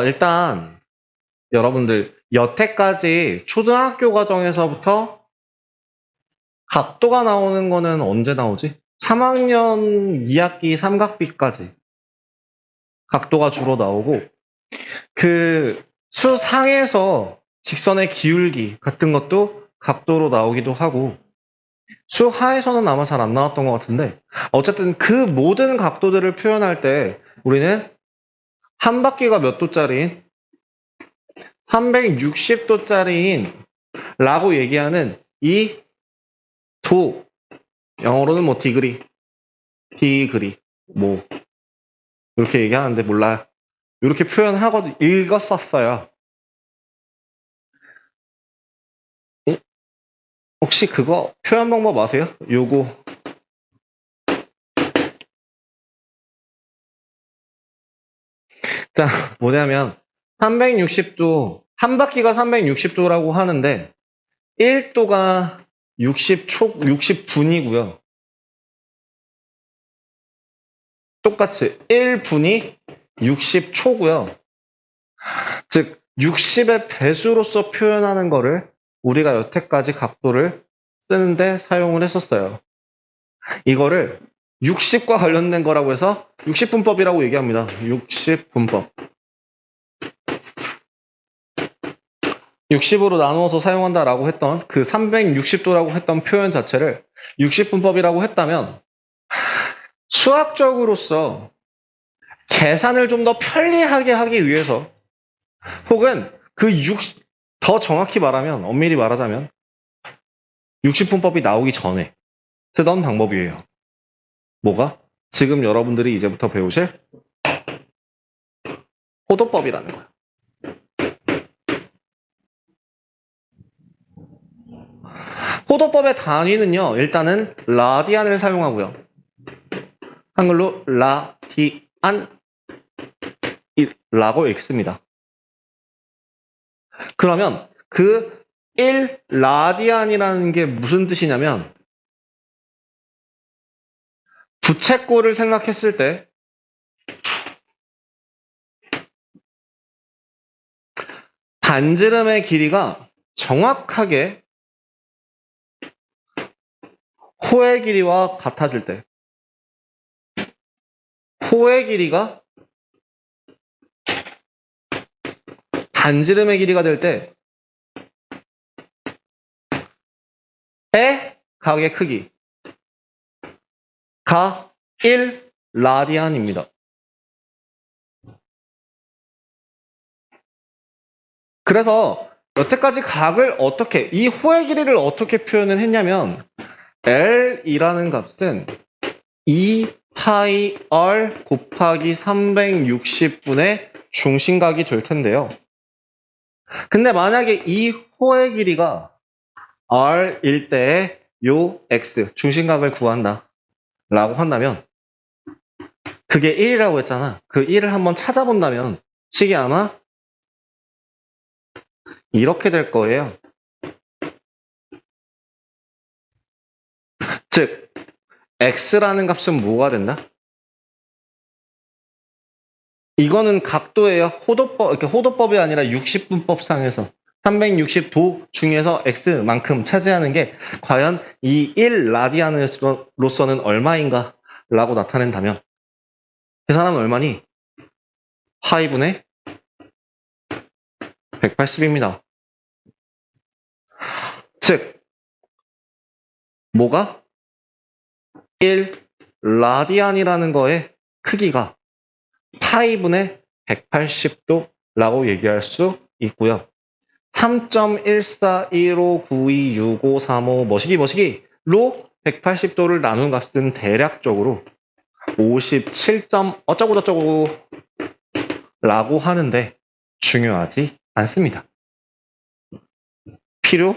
일단 여러분들 여태까지 초등학교 과정에서부터 각도가 나오는 거는 언제 나오지? 3학년 2학기 삼각비까지 각도가 주로 나오고 그 수상에서 직선의 기울기 같은 것도 각도로 나오기도 하고 수하에서는 아마 잘 안 나왔던 것 같은데 어쨌든 그 모든 각도들을 표현할 때 우리는 한 바퀴가 몇 도짜리인 360도짜리인 라고 얘기하는 이 도, 영어로는 뭐 디그리 뭐 이렇게 얘기하는데 몰라요. 이렇게 표현하거든 읽었었어요. 혹시 그거 표현 방법 아세요? 요거 자 뭐냐면 360도 한 바퀴가 360도라고 하는데 1도가 60분이고요. 똑같이 1분이 60초고요. 즉 60의 배수로서 표현하는 거를 우리가 여태까지 각도를 쓰는데 사용을 했었어요. 이거를 60과 관련된 거라고 해서 60분법이라고 얘기합니다. 60분법. 60으로 나누어서 사용한다라고 했던 그 360도라고 했던 표현 자체를 60분법이라고 했다면 수학적으로서 계산을 좀 더 편리하게 하기 위해서 혹은 더 정확히 말하면 엄밀히 말하자면 60분법이 나오기 전에 쓰던 방법이에요. 뭐가? 지금 여러분들이 이제부터 배우실 호도법이라는 거예요. 호도법의 단위는요. 일단은 라디안을 사용하고요. 한글로 라디안 라고 읽습니다. 그러면 그 1라디안이라는 게 무슨 뜻이냐면 부채꼴을 생각했을 때 반지름의 길이가 정확하게 호의 길이와 같아질 때 호의 길이가 반지름의 길이가 될 때 의 각의 크기가 1라디안입니다. 그래서 여태까지 각을 이 호의 길이를 어떻게 표현을 했냐면 L이라는 값은 2파이 R 곱하기 360분의 중심각이 될 텐데요. 근데 만약에 이 호의 길이가 R일 때의 요 X, 중심각을 구한다 라고 한다면 그게 1이라고 했잖아. 그 1을 한번 찾아본다면 식이 아마 이렇게 될 거예요. 즉 X라는 값은 뭐가 된다? 이거는 각도예요. 호도법이 아니라 60분법상에서 360도 중에서 X만큼 차지하는 게 과연 이 1라디안으로서는 얼마인가 라고 나타낸다면 계산하면 얼마니? 파이분의 180입니다. 즉 뭐가? 1라디안이라는 거의 크기가 파이분의 180도라고 얘기할 수 있고요. 3.1415926535 머시기로 180도를 나눈 값은 대략적으로 57. 어쩌고저쩌고 라고 하는데 중요하지 않습니다. 필요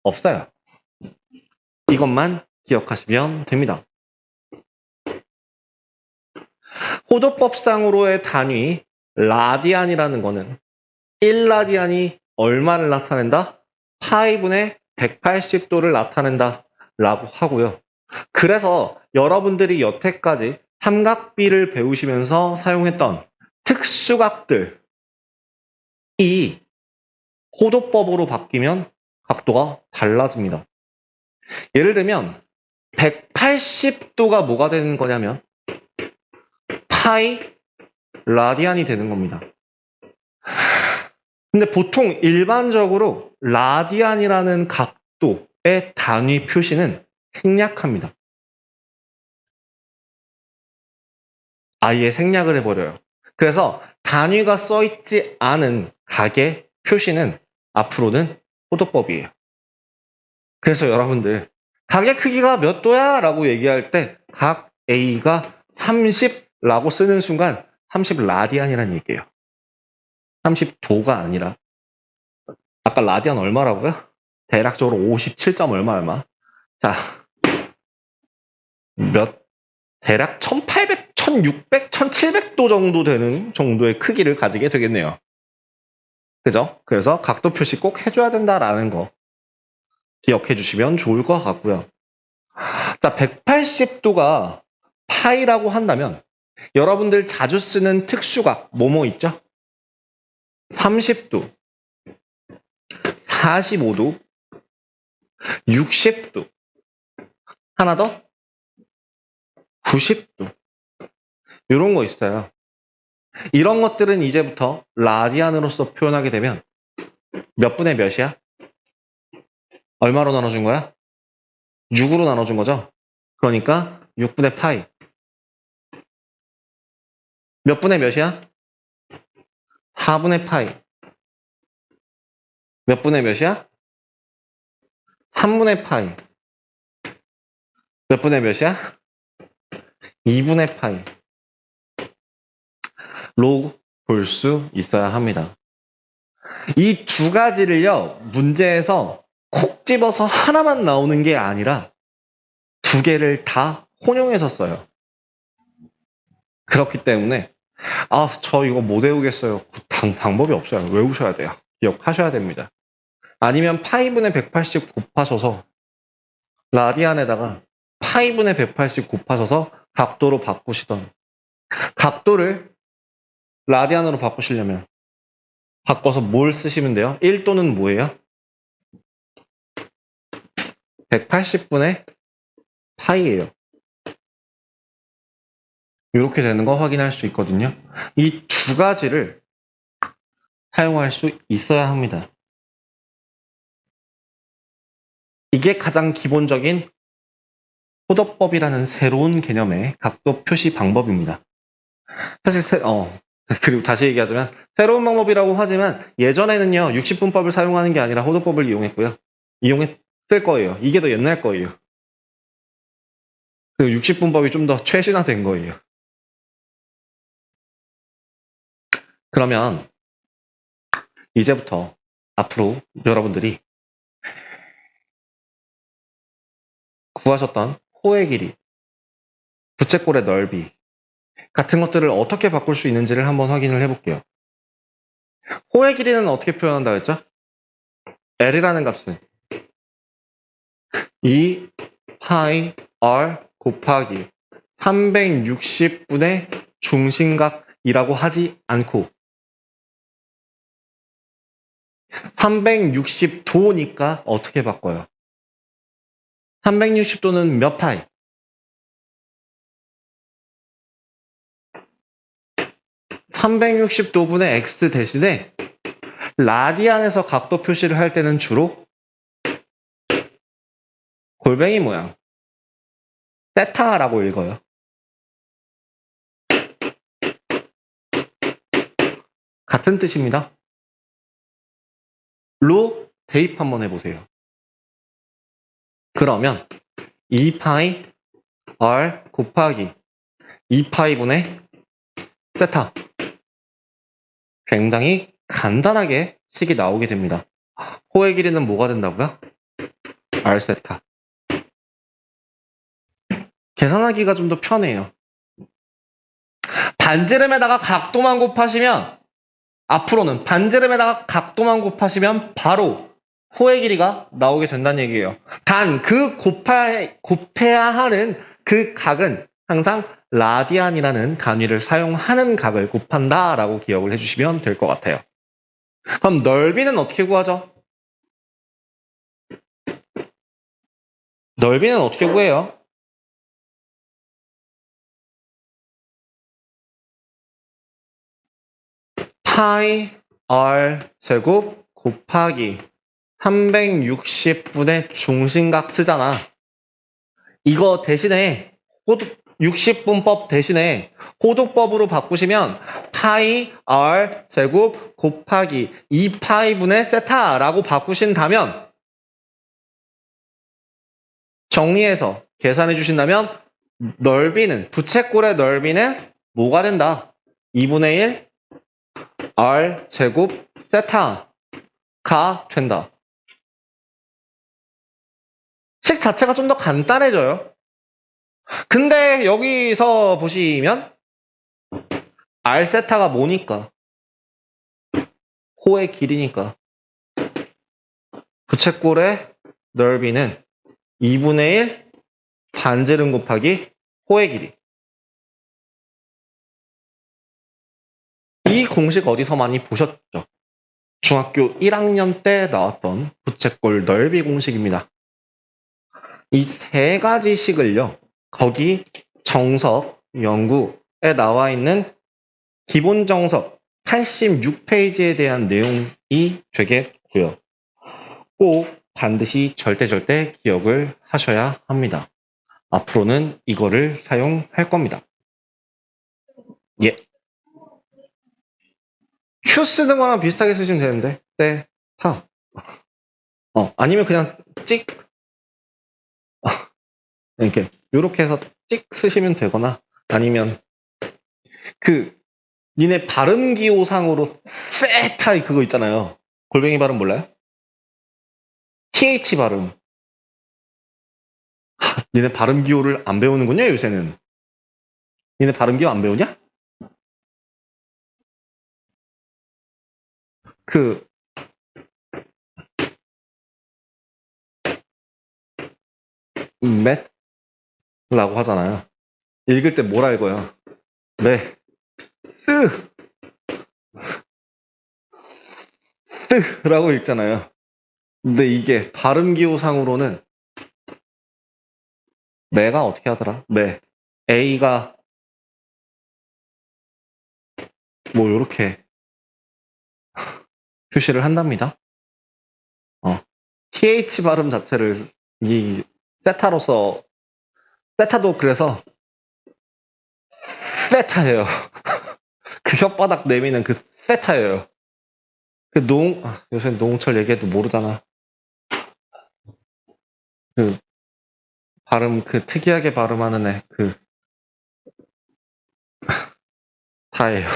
없어요. 이것만 기억하시면 됩니다. 호도법상으로의 단위 라디안이라는 거는 1라디안이 얼마를 나타낸다? 파이분의 180도를 나타낸다 라고 하고요. 그래서 여러분들이 여태까지 삼각비를 배우시면서 사용했던 특수각들 이 호도법으로 바뀌면 각도가 달라집니다. 예를 들면 180도가 뭐가 되는 거냐면 파이 라디안이 되는 겁니다. 근데 보통 일반적으로 라디안이라는 각도의 단위 표시는 생략합니다. 아예 생략을 해버려요. 그래서 단위가 써있지 않은 각의 표시는 앞으로는 호도법이에요. 그래서 여러분들 각의 크기가 몇 도야? 라고 얘기할 때 각 A가 30라고 쓰는 순간 30 라디안이라는 얘기예요. 30도가 아니라 아까 라디안 얼마라고요? 대략적으로 57점 얼마. 자, 대략 1800, 1600, 1700도 정도 되는 정도의 크기를 가지게 되겠네요. 그죠? 그래서 각도 표시 꼭 해줘야 된다라는 거 기억해 주시면 좋을 것 같고요. 자, 180도가 파이라고 한다면 여러분들 자주 쓰는 특수각 뭐뭐 있죠? 30도, 45도, 60도, 하나 더 90도 이런 거 있어요. 이런 것들은 이제부터 라디안으로서 표현하게 되면 몇 분의 몇이야? 얼마로 나눠준 거야? 6으로 나눠준 거죠? 그러니까 6분의 파이. 몇 분의 몇이야? 4분의 파이. 몇 분의 몇이야? 3분의 파이. 몇 분의 몇이야? 2분의 파이. 로 볼 수 있어야 합니다. 이 두 가지를요, 문제에서 콕 집어서 하나만 나오는 게 아니라 두 개를 다 혼용해서 써요. 그렇기 때문에 저 이거 못 외우겠어요. 방법이 없어요. 외우셔야 돼요. 기억하셔야 됩니다. 아니면 파이분의 180 곱하셔서 라디안에다가 파이분의 180 곱하셔서 각도로 바꾸시던 각도를 라디안으로 바꾸시려면 바꿔서 뭘 쓰시면 돼요? 1도는 뭐예요? 180분의 파이예요. 이렇게 되는 거 확인할 수 있거든요. 이 두 가지를 사용할 수 있어야 합니다. 이게 가장 기본적인 호도법이라는 새로운 개념의 각도 표시 방법입니다. 사실 그리고 다시 얘기하자면 새로운 방법이라고 하지만 예전에는요 60분법을 사용하는 게 아니라 호도법을 이용했을 거예요. 이게 더 옛날 거예요. 그리고 60분법이 좀 더 최신화된 거예요. 그러면 이제부터 앞으로 여러분들이 구하셨던 호의 길이, 부채꼴의 넓이 같은 것들을 어떻게 바꿀 수 있는지를 한번 확인을 해볼게요. 호의 길이는 어떻게 표현한다 했죠? L이라는 값은 2 파이 R 곱하기 360분의 중심각이라고 하지 않고 360도니까 어떻게 바꿔요? 360도는 몇 파이? 360도분의 x 대신에 라디안에서 각도 표시를 할 때는 주로 골뱅이 모양 세타라고 읽어요. 같은 뜻입니다. 로 대입 한번 해보세요. 그러면 2파이 r 곱하기 2파이분의 세타 굉장히 간단하게 식이 나오게 됩니다. 호의 길이는 뭐가 된다고요? r 세타. 계산하기가 좀 더 편해요. 반지름에다가 각도만 곱하시면 앞으로는 반지름에다가 각도만 곱하시면 바로 호의 길이가 나오게 된다는 얘기예요. 단 그 곱해야 하는 그 각은 항상 라디안이라는 단위를 사용하는 각을 곱한다라고 기억을 해주시면 될 것 같아요. 그럼 넓이는 어떻게 구하죠? 넓이는 어떻게 구해요? 파이 r 제곱 곱하기 360분의 중심각 쓰잖아. 이거 대신에 60분법 대신에 호두법으로 바꾸시면 파이 r 제곱 곱하기 2파이분의 세타라고 바꾸신다면 정리해서 계산해 주신다면 넓이는 부채꼴의 넓이는 뭐가 된다? 2분의 1 r 제곱 세타가 된다. 식 자체가 좀 더 간단해져요. 근데 여기서 보시면 r 세타가 뭐니까? 호의 길이니까. 부채꼴의 넓이는 2분의 1 반지름 곱하기 호의 길이. 이 공식 어디서 많이 보셨죠? 중학교 1학년 때 나왔던 부채꼴 넓이 공식입니다. 이 세 가지 식을요. 거기 정석 연구에 나와 있는 기본 정석 86페이지에 대한 내용이 되겠고요. 꼭 반드시 절대 기억을 하셔야 합니다. 앞으로는 이거를 사용할 겁니다. 예. q 쓰는 거랑 비슷하게 쓰시면 되는데 세타 아니면 그냥 찍 이렇게 해서 찍 쓰시면 되거나 아니면 니네 발음 기호상으로 세타 그거 있잖아요. 골뱅이 발음 몰라요? th 발음. 니네 발음 기호를 안 배우는군요, 요새는. 니네 발음 기호 안 배우냐? 맷라고 하잖아요. 읽을 때 뭐라 읽어요? 쓰라고 읽잖아요. 근데 이게 발음 기호상으로는 매가 어떻게 하더라? A가 뭐 요렇게 표시를 한답니다. TH 발음 자체를 이 세타로서 세타도 그래서 세타예요. 그 혓바닥 내미는 그 세타예요. 요새 노홍철 얘기해도 모르잖아. 발음 특이하게 발음하는 애 다예요.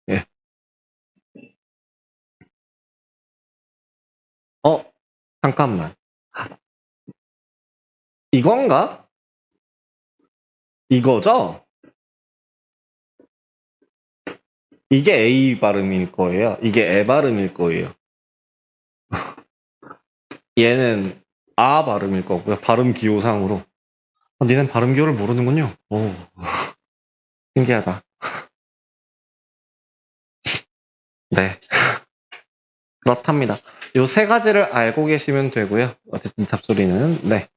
예. 잠깐만. 이건가? 이거죠? 이게 A 발음일 거예요. 이게 에 발음일 거예요. 얘는 아 발음일 거고요. 발음 기호상으로. 니는 발음 기호를 모르는군요. 오, 신기하다. 네. 그렇답니다. 요 세 가지를 알고 계시면 되고요. 어쨌든 잡소리는, 네.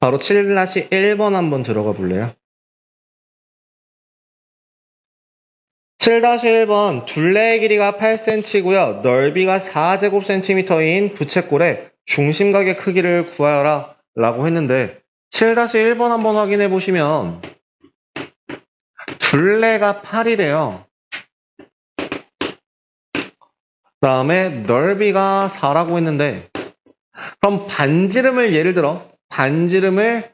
바로 7-1번 한번 들어가 볼래요? 7-1번 둘레의 길이가 8cm고요. 넓이가 4제곱cm인 부채꼴의 중심각의 크기를 구하여라 라고 했는데 7-1번 한번 확인해 보시면 둘레가 8이래요. 그 다음에 넓이가 4라고 했는데 그럼 반지름을 예를 들어 반지름을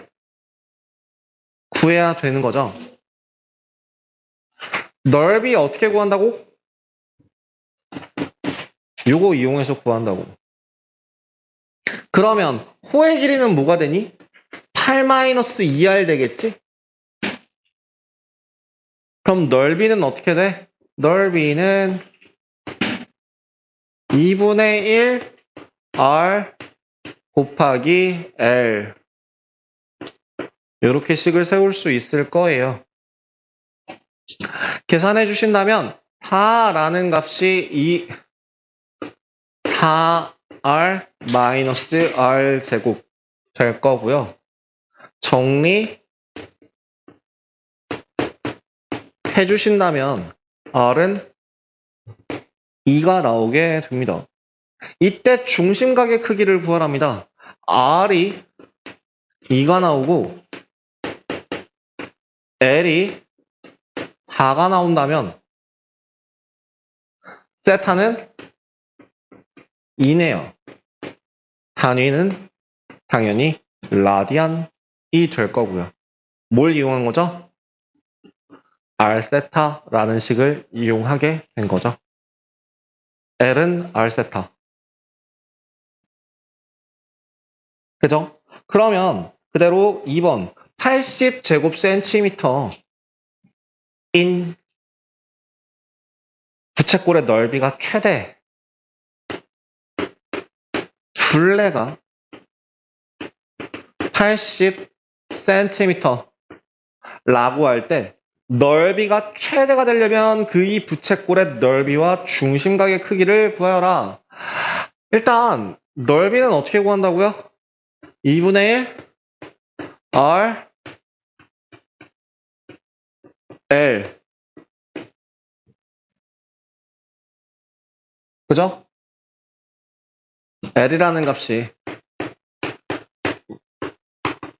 구해야 되는 거죠. 넓이 어떻게 구한다고? 요거 이용해서 구한다고. 그러면 호의 길이는 뭐가 되니? 8-2r 되겠지? 그럼 넓이는 어떻게 돼? 넓이는 2분의 1 r 곱하기 l 이렇게 식을 세울 수 있을 거예요. 계산해 주신다면 4라는 값이 이 4r 마이너스 r 제곱 될 거고요. 정리 해주신다면 r은 2가 나오게 됩니다. 이때 중심각의 크기를 구하랍니다. r이 2가 나오고 l이 4가 나온다면 세타는 2네요. 단위는 당연히 라디안이 될 거고요. 뭘 이용한 거죠? r세타라는 식을 이용하게 된 거죠. L은 r세타. 그죠? 그러면 그대로 2번 80제곱센티미터 인 부채꼴의 넓이가 최대 둘레가 80cm 라고 할 때 넓이가 최대가 되려면 그 이 부채꼴의 넓이와 중심각의 크기를 구하여라. 일단 넓이는 어떻게 구한다고요? 2분의 1 R L 그죠? L이라는 값이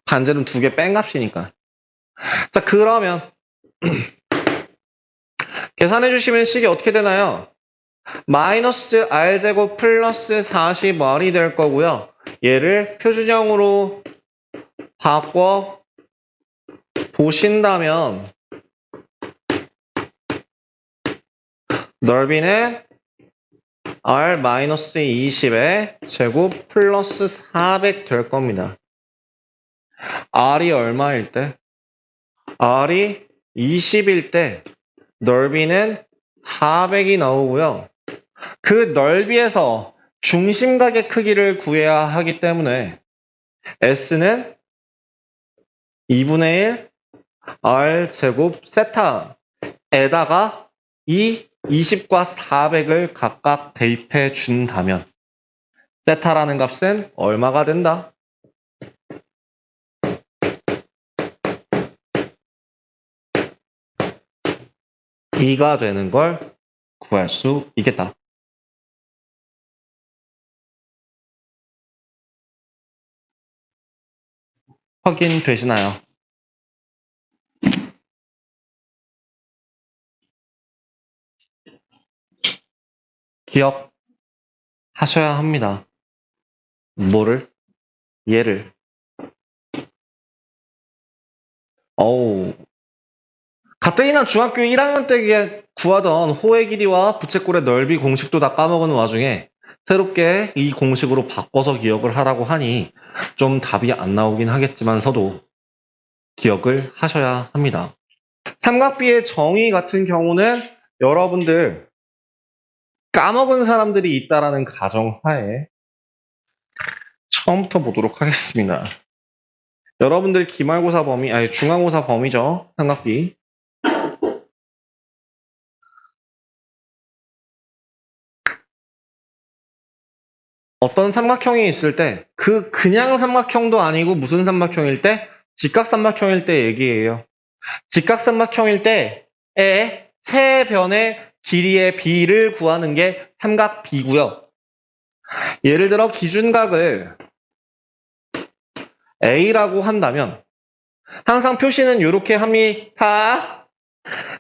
반지름 2개 뺀 값이니까. 자, 그러면 계산해 주시면 식이 어떻게 되나요? 마이너스 r제곱 플러스 40r이 될 거고요. 얘를 표준형으로 바꿔 보신다면 넓이는 r-20의 제곱 플러스 400 될 겁니다. r이 얼마일 때? r이 20일 때 넓이는 400이 나오고요. 그 넓이에서 중심각의 크기를 구해야 하기 때문에 S는 2분의 1 R제곱 세타에다가 이 20과 400을 각각 대입해 준다면 세타라는 값은 얼마가 된다? 2가 되는 걸 구할 수 있겠다. 확인되시나요? 기억하셔야 합니다. 뭐를? 얘를. 가뜩이나 중학교 1학년 때 구하던 호의 길이와 부채꼴의 넓이 공식도 다 까먹은 와중에 새롭게 이 공식으로 바꿔서 기억을 하라고 하니 좀 답이 안 나오긴 하겠지만서도 기억을 하셔야 합니다. 삼각비의 정의 같은 경우는 여러분들 까먹은 사람들이 있다라는 가정하에 처음부터 보도록 하겠습니다. 여러분들 기말고사 범위, 아니 중간고사 범위죠. 삼각비. 어떤 삼각형이 있을 때 그냥 삼각형도 아니고 무슨 삼각형일 때? 직각삼각형일 때 얘기해요. 직각삼각형일 때의 세 변의 길이의 비를 구하는 게 삼각비고요. 예를 들어 기준각을 A라고 한다면 항상 표시는 이렇게 합니다.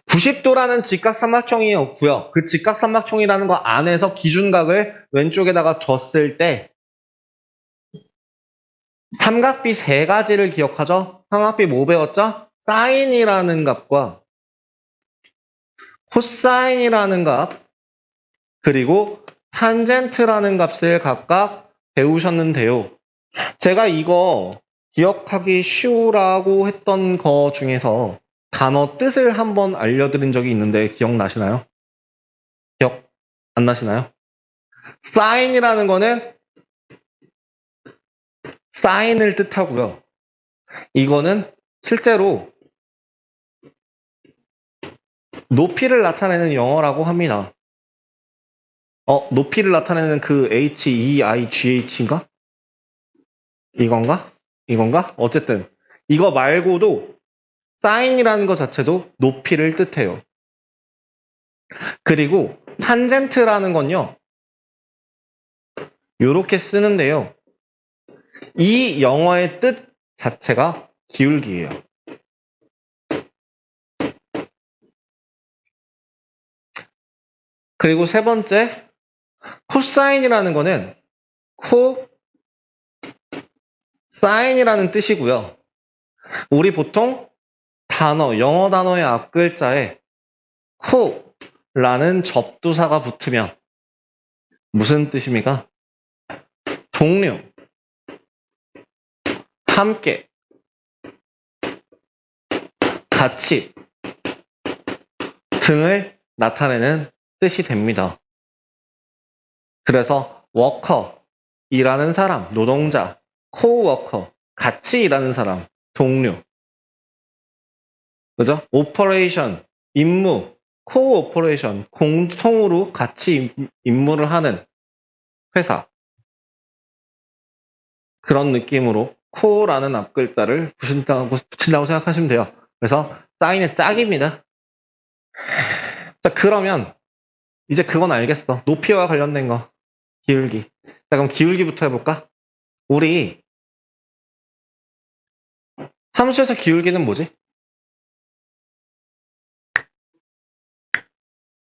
90도라는 직각삼각형이 없고요. 그 직각삼각형이라는 거 안에서 기준각을 왼쪽에다가 뒀을 때 삼각비 세 가지를 기억하죠? 삼각비 뭐 배웠죠? 사인이라는 값과 코사인이라는 값 그리고 탄젠트라는 값을 각각 배우셨는데요. 제가 이거 기억하기 쉬우라고 했던 거 중에서 단어 뜻을 한번 알려드린 적이 있는데 기억나시나요? 기억 안 나시나요? 사인이라는 거는 사인을 뜻하고요. 이거는 실제로 높이를 나타내는 영어라고 합니다. 높이를 나타내는 그 HEIGH인가? 이건가? 어쨌든 이거 말고도 사인이라는 것 자체도 높이를 뜻해요. 그리고 탄젠트라는 건요. 이렇게 쓰는데요. 이 영어의 뜻 자체가 기울기예요. 그리고 세 번째, 코사인이라는 거는 코사인이라는 뜻이고요. 우리 보통 영어 단어의 앞글자에 코라는 접두사가 붙으면 무슨 뜻입니까? 동료, 함께, 같이 등을 나타내는 뜻이 됩니다. 그래서 워커, 일하는 사람, 노동자, 코워커, 같이 일하는 사람, 동료. 그죠? 오퍼레이션, 임무, 코오퍼레이션, 공통으로 같이 임무를 하는 회사. 그런 느낌으로 코라는 앞글자를 붙인다고 생각하시면 돼요. 그래서 사인의 짝입니다. 자, 그러면 이제 그건 알겠어. 높이와 관련된 거. 기울기. 자, 그럼 기울기부터 해볼까? 우리 함수에서 기울기는 뭐지?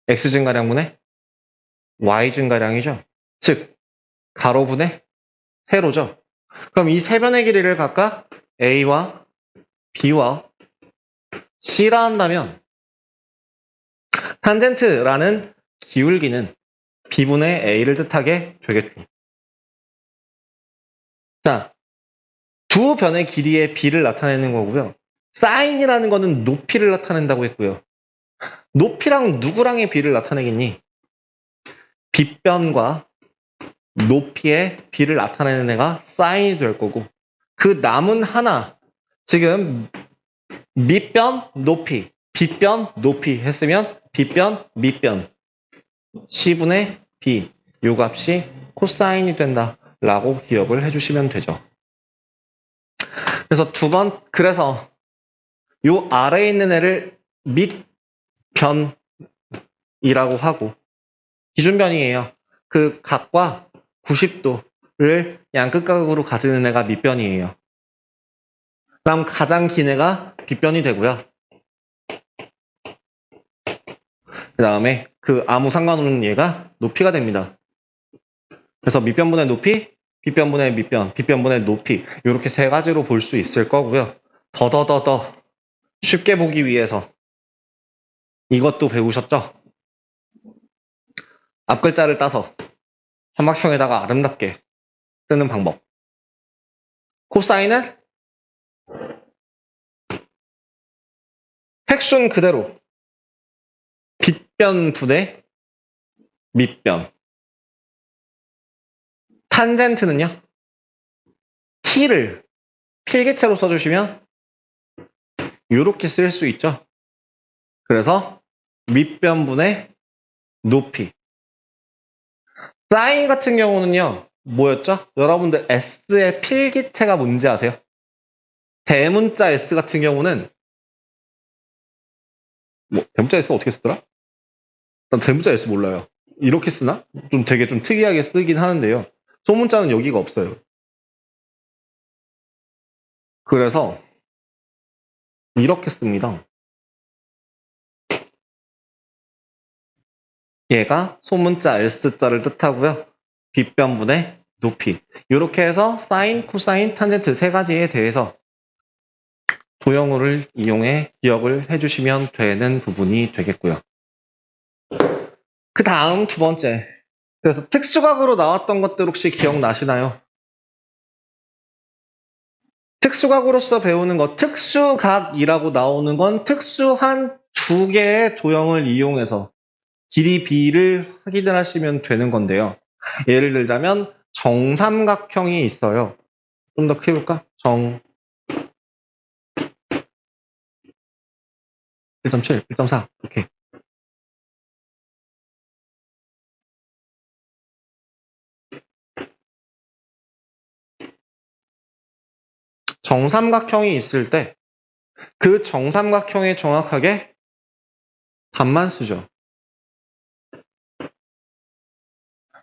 x 증가량분의 y 증가량이죠. 즉 가로분의 세로죠. 그럼 이 세 변의 길이를 각각 a와 b와 c라 한다면 탄젠트라는 기울기는 b분의 a를 뜻하게 되겠죠. 자, 두 변의 길이의 b를 나타내는 거고요. 사인이라는 거는 높이를 나타낸다고 했고요. 높이랑 누구랑의 b를 나타내겠니? 빗변과 높이의 b를 나타내는 애가 사인이 될 거고, 그 남은 하나, 지금 밑변 높이, 빗변 높이 했으면 빗변 밑변 c분의 b 요 값이 코사인이 된다라고 기억을 해주시면 되죠. 그래서 그래서 요 아래에 있는 애를 밑변이라고 하고, 기준변이에요. 그 각과 90도를 양끝각으로 가지는 애가 밑변이에요. 그럼 가장 긴 애가 빗변이 되고요. 그 다음에 그 아무 상관없는 얘가 높이가 됩니다. 그래서 밑변분의 높이, 빗변분의 밑변, 빗변분의 높이 이렇게 세 가지로 볼 수 있을 거고요. 더 쉽게 보기 위해서 이것도 배우셨죠? 앞글자를 따서 삼각형에다가 아름답게 쓰는 방법. 코사인은 획순 그대로 빗변분의 밑변. 탄젠트는요. t를 필기체로 써주시면 이렇게 쓸 수 있죠. 그래서 밑변분의 높이. 사인 같은 경우는요. 뭐였죠? 여러분들 S의 필기체가 뭔지 아세요? 대문자 S 같은 경우는 대문자 S 어떻게 쓰더라? 난 대문자 S 몰라요. 이렇게 쓰나? 되게 특이하게 쓰긴 하는데요. 소문자는 여기가 없어요. 그래서 이렇게 씁니다. 얘가 소문자 S자를 뜻하고요. 빗변분의 높이. 이렇게 해서 사인, 코사인, 탄젠트 세 가지에 대해서 도형을 이용해 기억을 해주시면 되는 부분이 되겠고요. 그 다음 두 번째. 그래서 특수각으로 나왔던 것들 혹시 기억나시나요? 특수각으로서 배우는 것, 특수각이라고 나오는 건 특수한 두 개의 도형을 이용해서 길이 b를 확인을 하시면 되는 건데요. 예를 들자면 정삼각형이 있어요. 좀 더 크게 볼까? 1.7, 1.4 이렇게 정삼각형이 있을 때 그 정삼각형에 정확하게 반만 쓰죠.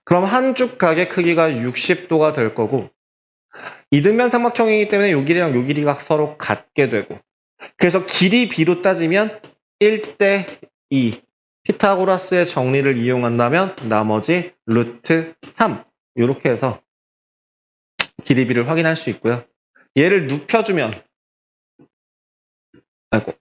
그럼 한쪽 각의 크기가 60도가 될 거고 이등변 삼각형이기 때문에 요 길이랑 요 길이가 서로 같게 되고 그래서 길이 b로 따지면 1대 2 피타고라스의 정리를 이용한다면 나머지 루트 3 이렇게 해서 길이 b를 확인할 수 있고요. 얘를 눕혀주면 아이고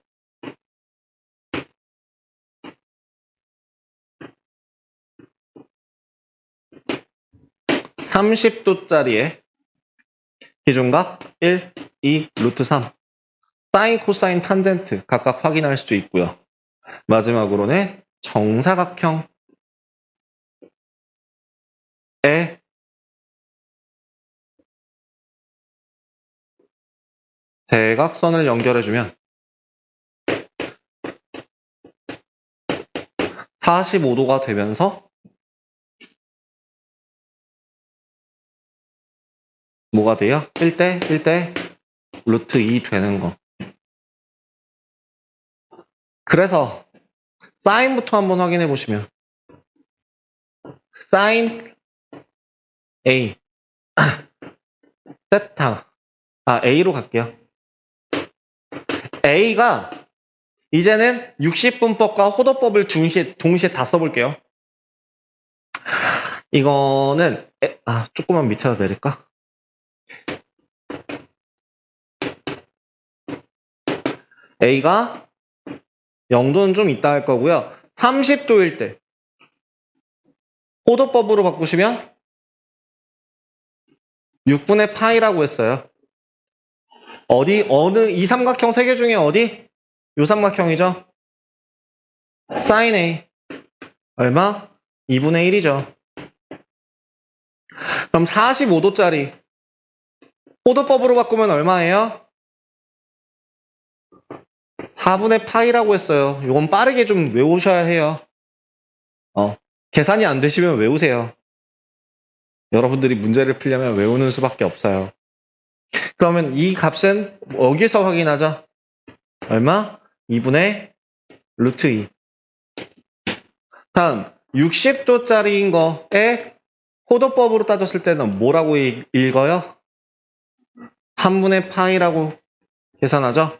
30도짜리의 기준각 1, 2, 루트 3 사인, 코사인, 탄젠트 각각 확인할 수 있고요. 마지막으로는 정사각형의 대각선을 연결해주면 45도가 되면서 뭐가 돼요? 1대 루트 2 되는 거. 그래서 사인부터 한번 확인해 보시면 사인 A 세타 A로 갈게요. A가 이제는 60분법과 호도법을 동시에 다 써볼게요. 이거는 조금만 밑에다 내릴까? A가 0도는 좀 있다 할 거고요. 30도일 때 호도법으로 바꾸시면 6분의 파이라고 했어요. 어느 이 삼각형 세 개 중에 어디? 요 삼각형이죠. 사인 A 얼마? 2분의 1이죠. 그럼 45도짜리 호도법으로 바꾸면 얼마예요? 4분의 파이라고 했어요. 이건 빠르게 좀 외우셔야 해요. 계산이 안 되시면 외우세요. 여러분들이 문제를 풀려면 외우는 수밖에 없어요. 그러면 이 값은 여기서 확인하죠. 얼마? 2분의 루트 2. 다음 60도짜리인 거에 호도법으로 따졌을 때는 뭐라고 읽어요? 3분의 파이라고 계산하죠.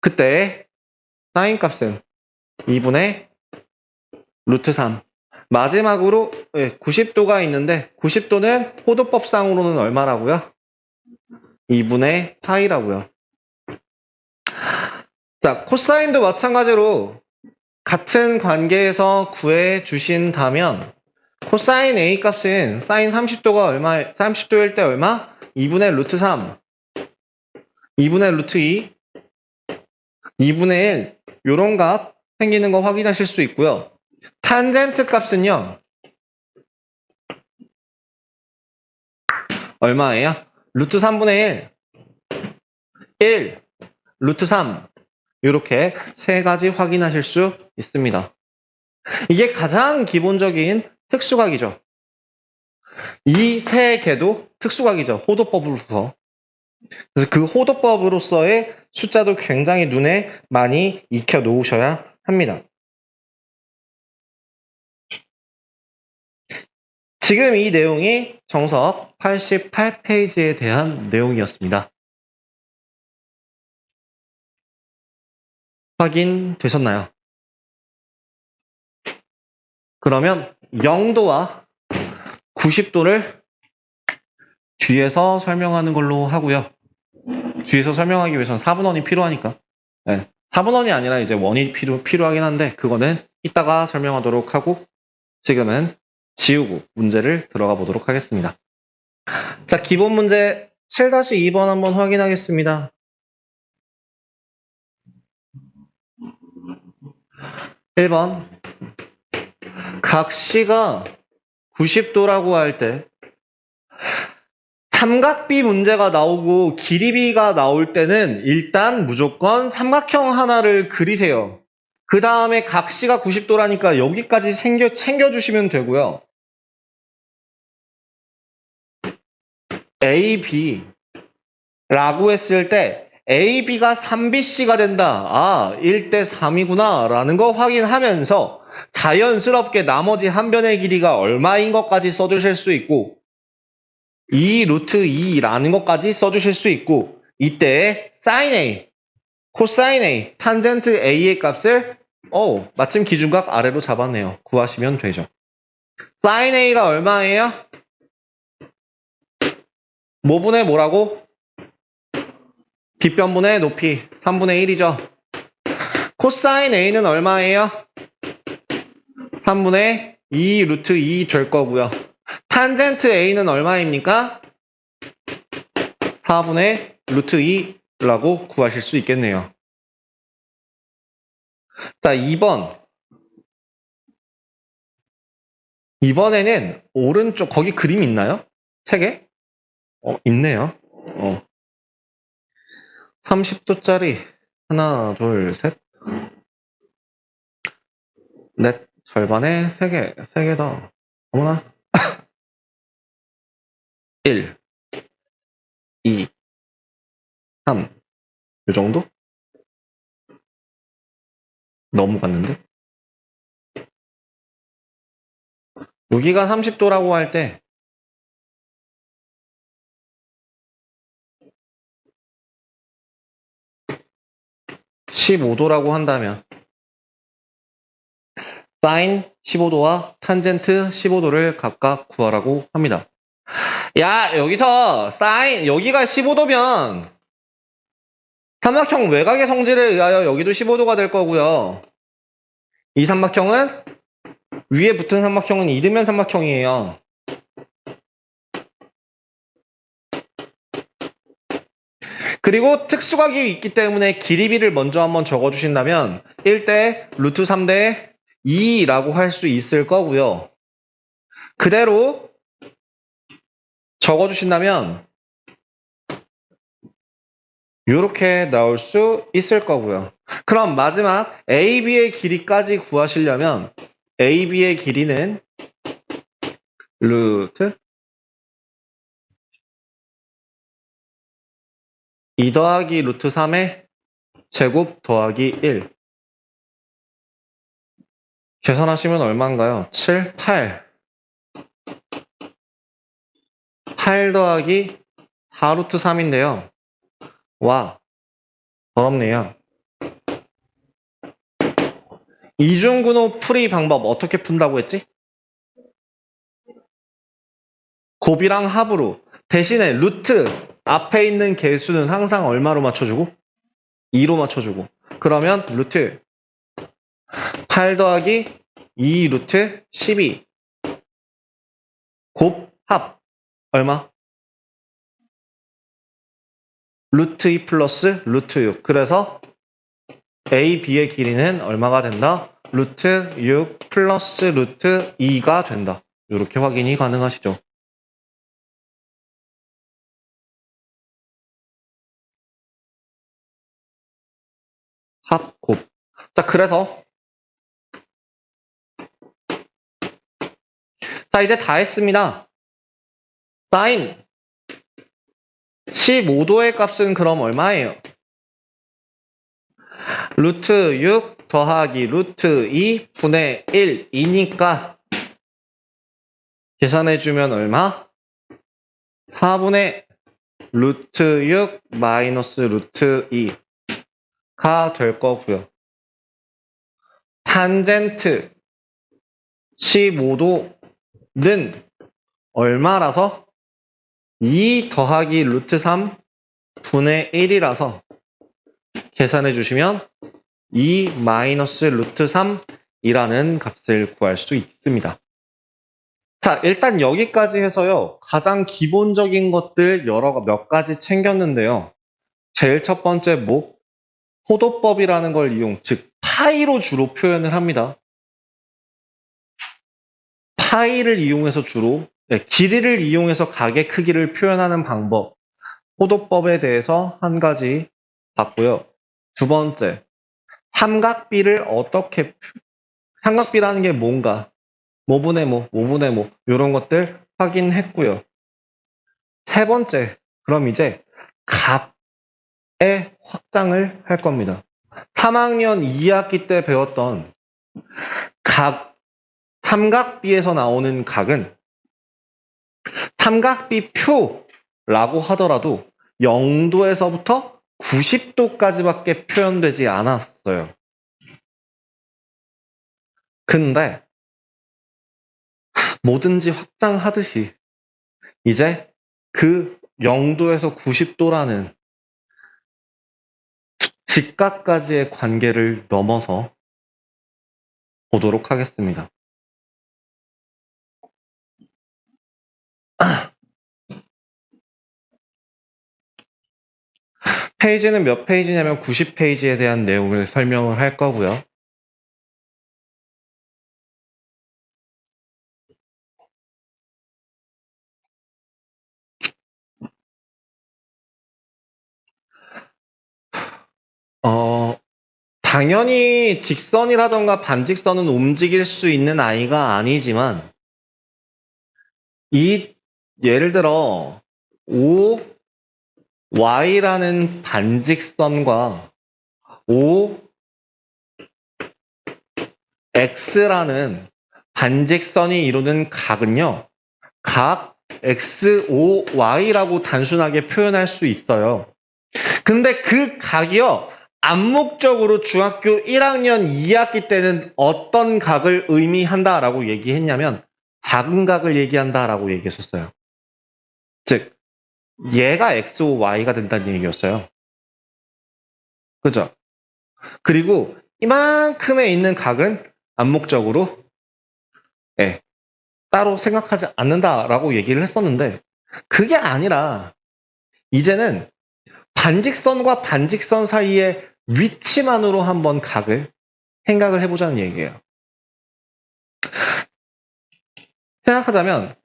그때 사인 값은 2분의 루트 3. 마지막으로 90도가 있는데 90도는 호도법상으로는 얼마라고요? 2분의 파이라고요. 자, 코사인도 마찬가지로 같은 관계에서 구해 주신다면 코사인 A 값은 사인 30도일 때 얼마? 2분의 루트 3 2분의 루트 2 2분의 1 요런 값 생기는 거 확인하실 수 있고요. 탄젠트 값은요. 얼마예요? 루트 3분의 1 루트 3 이렇게 세 가지 확인하실 수 있습니다. 이게 가장 기본적인 특수각이죠. 이 세 개도 특수각이죠. 호도법으로서. 그래서 그 호도법으로서의 숫자도 굉장히 눈에 많이 익혀 놓으셔야 합니다. 지금 이 내용이 정석 88페이지에 대한 내용이었습니다. 확인되셨나요? 그러면 0도와 90도를 뒤에서 설명하는 걸로 하고요. 뒤에서 설명하기 위해서는 4분원이 필요하니까. 네, 4분원이 아니라 이제 원이 필요하긴 한데 그거는 이따가 설명하도록 하고 지금은 지우고 문제를 들어가 보도록 하겠습니다. 자, 기본 문제 7-2번 한번 확인하겠습니다. 1번 각 C가 90도라고 할 때 삼각비 문제가 나오고 길이비가 나올 때는 일단 무조건 삼각형 하나를 그리세요. 그 다음에 각 C가 90도라니까 여기까지 챙겨주시면 되고요. A, B 라고 했을 때 AB가 3BC가 된다. 아, 1대 3이구나 라는 거 확인하면서 자연스럽게 나머지 한 변의 길이가 얼마인 것까지 써주실 수 있고 2 루트 2라는 것까지 써주실 수 있고 이때 sin A, 코사인 A, 탄젠트 A의 값을 마침 기준각 아래로 잡았네요. 구하시면 되죠. sin A가 얼마예요? 뭐분의 뭐라고? 빗변분의 높이 3분의 1이죠. 코사인 A는 얼마예요? 3분의 2 루트 2 될 거고요. 탄젠트 A는 얼마입니까? 4분의 루트 2라고 구하실 수 있겠네요. 자, 2번. 이번에는 오른쪽 거기 그림 있나요? 3개? 있네요. 30도짜리 하나, 둘, 셋, 넷, 절반에 3개, 3개 더. 어머나. 1, 2, 3. 이 정도? 너무 갔는데? 여기가 30도라고 할 때 15도라고 한다면 사인 15도와 탄젠트 15도를 각각 구하라고 합니다. 야, 여기서 사인 여기가 15도면 삼각형 외곽의 성질에 의하여 여기도 15도가 될 거고요. 이 삼각형은 위에 붙은 삼각형은 이등변 삼각형이에요. 그리고 특수각이 있기 때문에 길이비를 먼저 한번 적어주신다면 1대 루트 3대 2라고 할 수 있을 거고요. 그대로 적어주신다면 이렇게 나올 수 있을 거고요. 그럼 마지막 AB의 길이까지 구하시려면 AB의 길이는 루트 2 더하기 루트 3의 제곱 더하기 1 계산하시면 얼마인가요? 7, 8 8 더하기 4 루트 3인데요. 와, 어렵네요. 이중근호 풀이 방법 어떻게 푼다고 했지? 곱이랑 합으로. 대신에 루트 앞에 있는 개수는 항상 얼마로 맞춰주고? 2로 맞춰주고. 그러면 루트 8 더하기 2 루트 12 곱 합 얼마? 루트 2 플러스 루트 6. 그래서 A, B의 길이는 얼마가 된다? 루트 6 플러스 루트 2가 된다. 이렇게 확인이 가능하시죠. 합, 곱. 자, 그래서 자, 이제 다 했습니다. 사인 15도의 값은 그럼 얼마예요? 루트 6 더하기 루트 2 분의 1이니까 계산해주면 얼마? 4분의 루트 6 마이너스 루트 2가 될 거고요. 탄젠트 15도는 얼마라서? 2 더하기 루트 3 분의 1이라서 계산해 주시면 2 마이너스 루트 3이라는 값을 구할 수 있습니다. 자, 일단 여기까지 해서요. 가장 기본적인 것들 몇 가지 챙겼는데요. 제일 첫 번째 호도법이라는 걸 즉 파이로 주로 표현을 합니다. 파이를 이용해서 주로 길이를 이용해서 각의 크기를 표현하는 방법, 호도법에 대해서 한 가지 봤고요. 두 번째, 삼각비를 삼각비라는 게 뭔가, 뭐분의 뭐, 뭐분의 이런 것들 확인했고요. 세 번째, 그럼 이제 각의 확장을 할 겁니다. 3학년 2학기 때 배웠던 각, 삼각비에서 나오는 각은 삼각비 표라고 하더라도 0도에서부터 90도까지밖에 표현되지 않았어요. 근데 뭐든지 확장하듯이 이제 그 0도에서 90도라는 직각까지의 관계를 넘어서 보도록 하겠습니다. 페이지는 몇 페이지냐면 90페이지에 대한 내용을 설명을 할 거고요. 당연히 직선이라던가 반직선은 움직일 수 있는 아이가 아니지만 예를 들어 OY라는 반직선과 OX라는 반직선이 이루는 각은요. 각 XOY라고 단순하게 표현할 수 있어요. 근데 그 각이요. 암묵적으로 중학교 1학년 2학기 때는 어떤 각을 의미한다라고 얘기했냐면 작은 각을 얘기한다라고 얘기했었어요. 즉 얘가 XOY가 된다는 얘기였어요. 그죠? 그리고 이만큼에 있는 각은 암묵적으로 따로 생각하지 않는다라고 얘기를 했었는데 그게 아니라 이제는 반직선과 반직선 사이의 위치만으로 한번 각을 생각을 해보자는 얘기예요. 생각하자면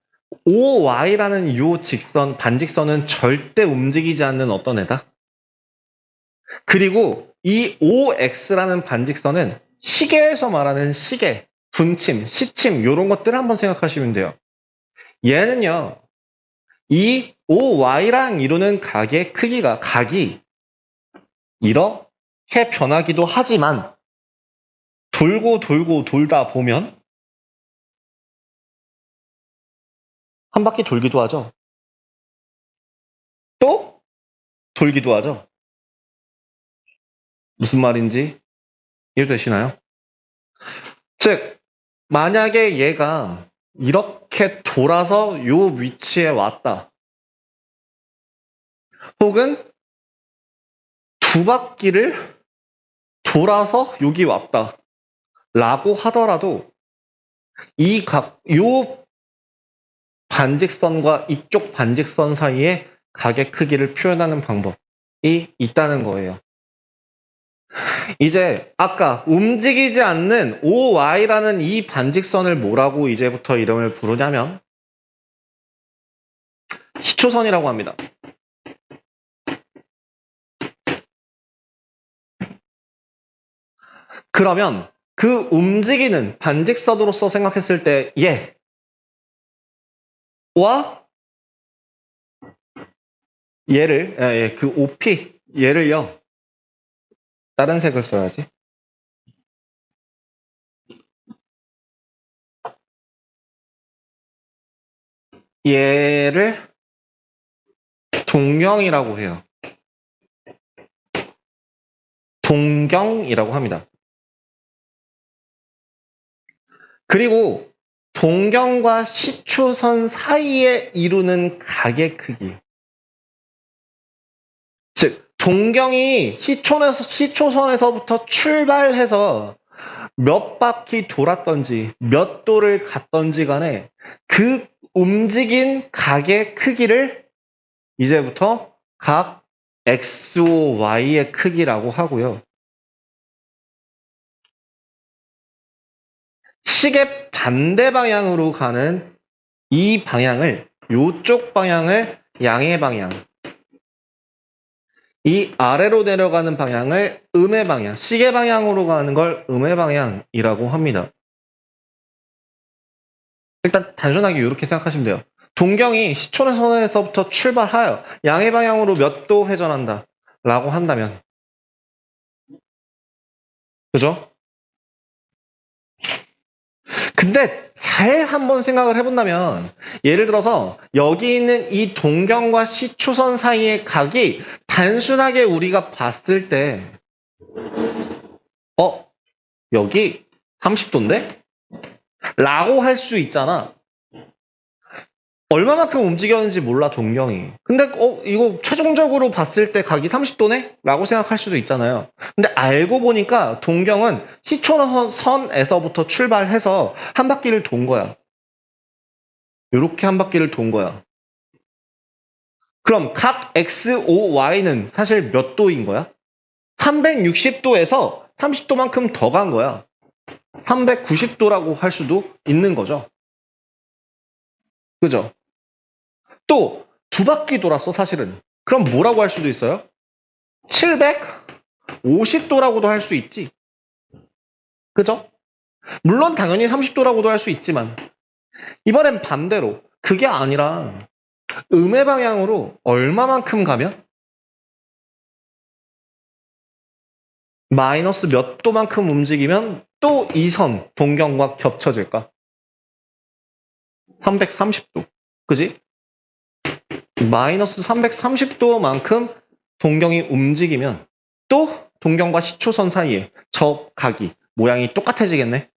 OY라는 이 직선, 반직선은 절대 움직이지 않는 어떤 애다. 그리고 이 OX라는 반직선은 시계에서 말하는 시계, 분침, 시침 이런 것들을 한번 생각하시면 돼요. 얘는요. 이 OY랑 이루는 각의 크기가 각이 이렇게 변하기도 하지만 돌고 돌고 돌다 보면 한 바퀴 돌기도 하죠. 또 돌기도 하죠. 무슨 말인지 이해되시나요? 즉 만약에 얘가 이렇게 돌아서 이 위치에 왔다. 혹은 두 바퀴를 돌아서 여기 왔다. 라고 하더라도 요 반직선과 이쪽 반직선 사이에 각의 크기를 표현하는 방법이 있다는 거예요. 이제 아까 움직이지 않는 OY라는 이 반직선을 뭐라고 이제부터 이름을 부르냐면 시초선이라고 합니다. 그러면 그 움직이는 반직선으로서 생각했을 때 얘와 얘를 그 OP 얘를요. 다른 색을 써야지. 얘를 동경이라고 해요. 동경이라고 합니다. 그리고 동경과 시초선 사이에 이루는 각의 크기. 즉, 동경이 시초선에서부터 출발해서 몇 바퀴 돌았던지 몇 도를 갔던지 간에 그 움직인 각의 크기를 이제부터 각 XOY의 크기라고 하고요. 시계 반대 방향으로 가는 이 방향을, 이쪽 방향을 양의 방향, 이 아래로 내려가는 방향을 음의 방향, 시계 방향으로 가는 걸 음의 방향이라고 합니다. 일단 단순하게 이렇게 생각하시면 돼요. 동경이 시초선에서부터 출발하여 양의 방향으로 몇 도 회전한다 라고 한다면, 그죠? 근데 잘 한번 생각을 해본다면, 예를 들어서 여기 있는 이 동경과 시초선 사이의 각이 단순하게 우리가 봤을 때 여기 30도인데? 라고 할 수 있잖아. 얼마만큼 움직였는지 몰라, 동경이. 근데 이거 최종적으로 봤을 때 각이 30도네? 라고 생각할 수도 있잖아요. 근데 알고 보니까 동경은 시초선에서부터 출발해서 한 바퀴를 돈 거야. 이렇게 한 바퀴를 돈 거야. 그럼 각 X, O, Y는 사실 몇 도인 거야? 360도에서 30도만큼 더 간 거야. 390도라고 할 수도 있는 거죠. 그죠? 또 두 바퀴 돌았어, 사실은. 그럼 뭐라고 할 수도 있어요? 750도라고도 할 수 있지. 그죠? 물론 당연히 30도라고도 할 수 있지만 이번엔 반대로 그게 아니라 음의 방향으로 얼마만큼 가면 마이너스 몇 도만큼 움직이면 또 이 선 동경과 겹쳐질까? 330도. 그지? 마이너스 330도만큼 동경이 움직이면 또 동경과 시초선 사이에 저 각이 모양이 똑같아지겠네?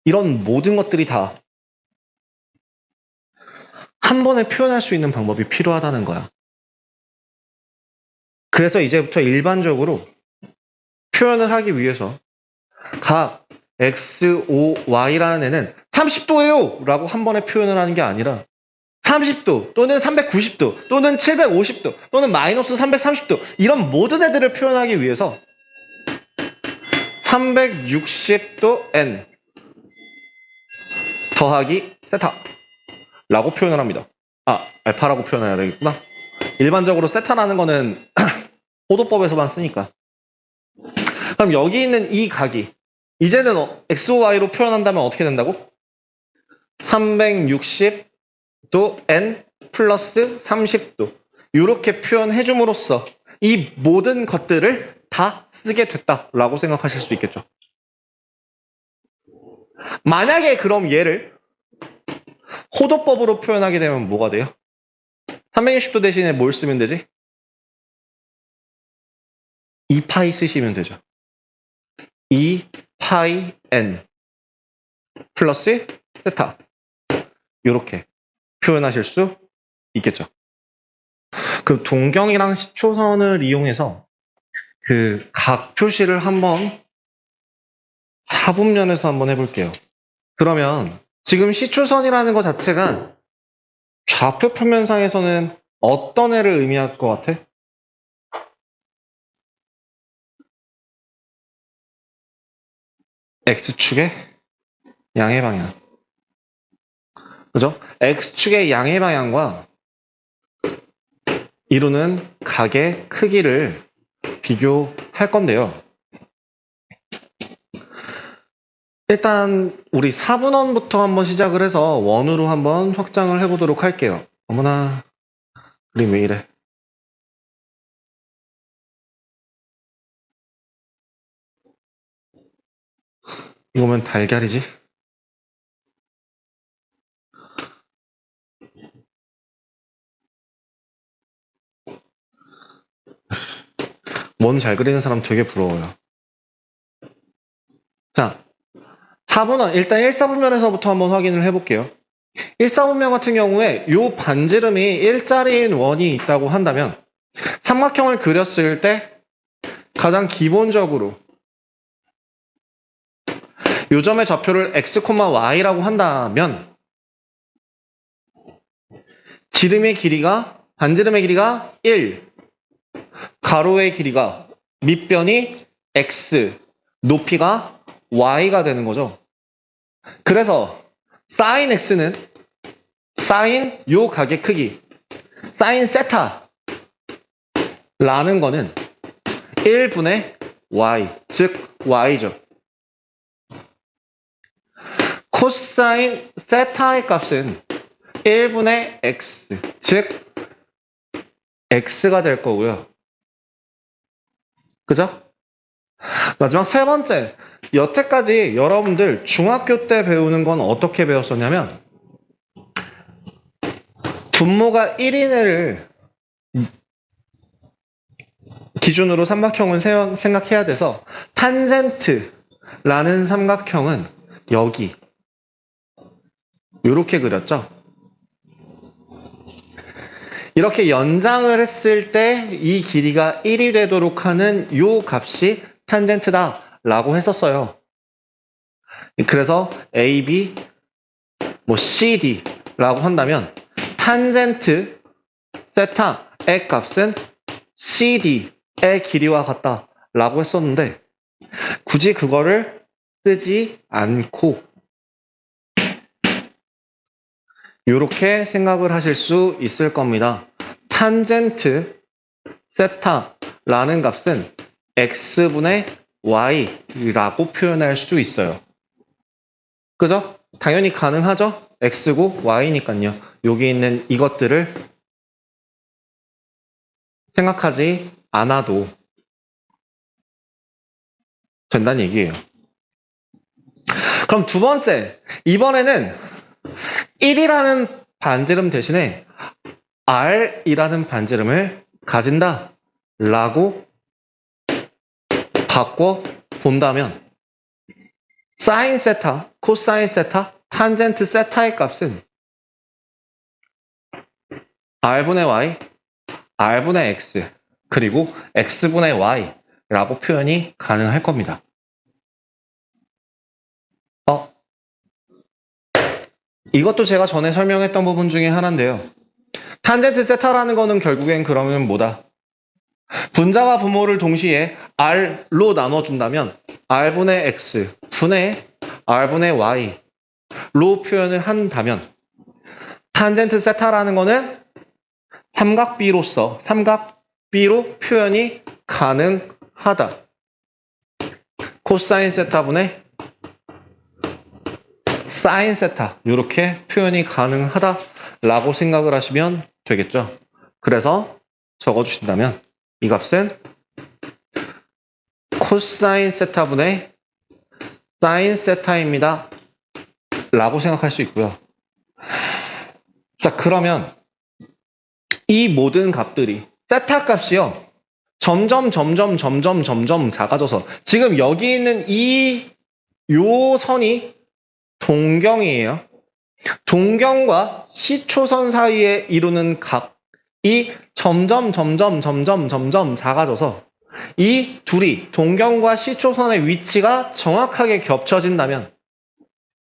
이런 모든 것들이 다 한 번에 표현할 수 있는 방법이 필요하다는 거야. 그래서 이제부터 일반적으로 표현을 하기 위해서 각 x, o, y라는 애는 30도예요! 라고 한 번에 표현을 하는 게 아니라 30도 또는 390도 또는 750도 또는 마이너스 330도 이런 모든 애들을 표현하기 위해서 360도 n 더하기 세타 라고 표현을 합니다. 알파라고 표현해야 되겠구나. 일반적으로 세타라는 거는 호도법에서만 쓰니까. 그럼 여기 있는 이 각이 이제는 XOY로 표현한다면 어떻게 된다고? 360도 N 플러스 30도 이렇게 표현해줌으로써 이 모든 것들을 다 쓰게 됐다라고 생각하실 수 있겠죠. 만약에 그럼 얘를 호도법으로 표현하게 되면 뭐가 돼요? 360도 대신에 뭘 쓰면 되지? 2파이 쓰시면 되죠. 2파이 n 플러스 세타 이렇게 표현하실 수 있겠죠. 그 동경이랑 시초선을 이용해서 그 각 표시를 한번 사분면에서 한번 해볼게요. 그러면 지금 시초선이라는 것 자체가 좌표 표면상에서는 어떤 애를 의미할 것 같아? X축의 양의 방향. 그죠? X축의 양의 방향과 이루는 각의 크기를 비교할 건데요. 일단 우리 4분원부터 한번 시작을 해서 원으로 한번 확장을 해보도록 할게요. 어머나, 우리 왜 이래? 이거면 달걀이지? 원 잘 그리는 사람 되게 부러워요. 자, 4분원, 일단 1사분면에서부터 한번 확인을 해볼게요. 1사분면 같은 경우에 이 반지름이 일자리인 원이 있다고 한다면 삼각형을 그렸을 때 가장 기본적으로 요 점의 좌표를 x, y라고 한다면 반지름의 길이가 1, 가로의 길이가 밑변이 x, 높이가 y가 되는 거죠. 그래서 sin x는 sin 요 각의 크기 sin 세타라는 거는 1분의 y, 즉 y죠. 코사인 세타의 값은 1분의 x, 즉 x가 될 거고요. 그죠? 마지막 세 번째, 여태까지 여러분들 중학교 때 배우는 건 어떻게 배웠었냐면 분모가 1인 애를 기준으로 삼각형은 생각해야 돼서 탄젠트라는 삼각형은 여기 이렇게 그렸죠. 이렇게 연장을 했을 때 이 길이가 1이 되도록 하는 이 값이 탄젠트다 라고 했었어요. 그래서 AB, CD 라고 한다면 탄젠트 세타의 값은 CD의 길이와 같다 라고 했었는데 굳이 그거를 쓰지 않고 이렇게 생각을 하실 수 있을 겁니다. 탄젠트 세타라는 값은 x분의 y라고 표현할 수 있어요. 그죠? 당연히 가능하죠? x고 y니까요. 여기 있는 이것들을 생각하지 않아도 된다는 얘기예요. 그럼 두 번째, 이번에는 1이라는 반지름 대신에 r이라는 반지름을 가진다 라고 바꿔 본다면 사인 세타, 코사인 세타, 탄젠트 세타의 값은 r분의 y, r분의 x, 그리고 x분의 y라고 표현이 가능할 겁니다. 이것도 제가 전에 설명했던 부분 중에 하나인데요. 탄젠트 세타라는 거는 결국엔 그러면 뭐다? 분자와 분모를 동시에 r로 나눠준다면 r분의 x 분의 r분의 y로 표현을 한다면 탄젠트 세타라는 거는 삼각비로 표현이 가능하다. 코사인 세타분의 사인 세타 이렇게 표현이 가능하다라고 생각을 하시면 되겠죠. 그래서 적어주신다면 이 값은 코사인 세타분의 사인 세타입니다 라고 생각할 수 있고요. 자, 그러면 이 모든 값들이 세타 값이요 점점 작아져서 지금 여기 있는 요 선이 동경이에요. 동경과 시초선 사이에 이루는 각이 점점 작아져서 이 둘이 동경과 시초선의 위치가 정확하게 겹쳐진다면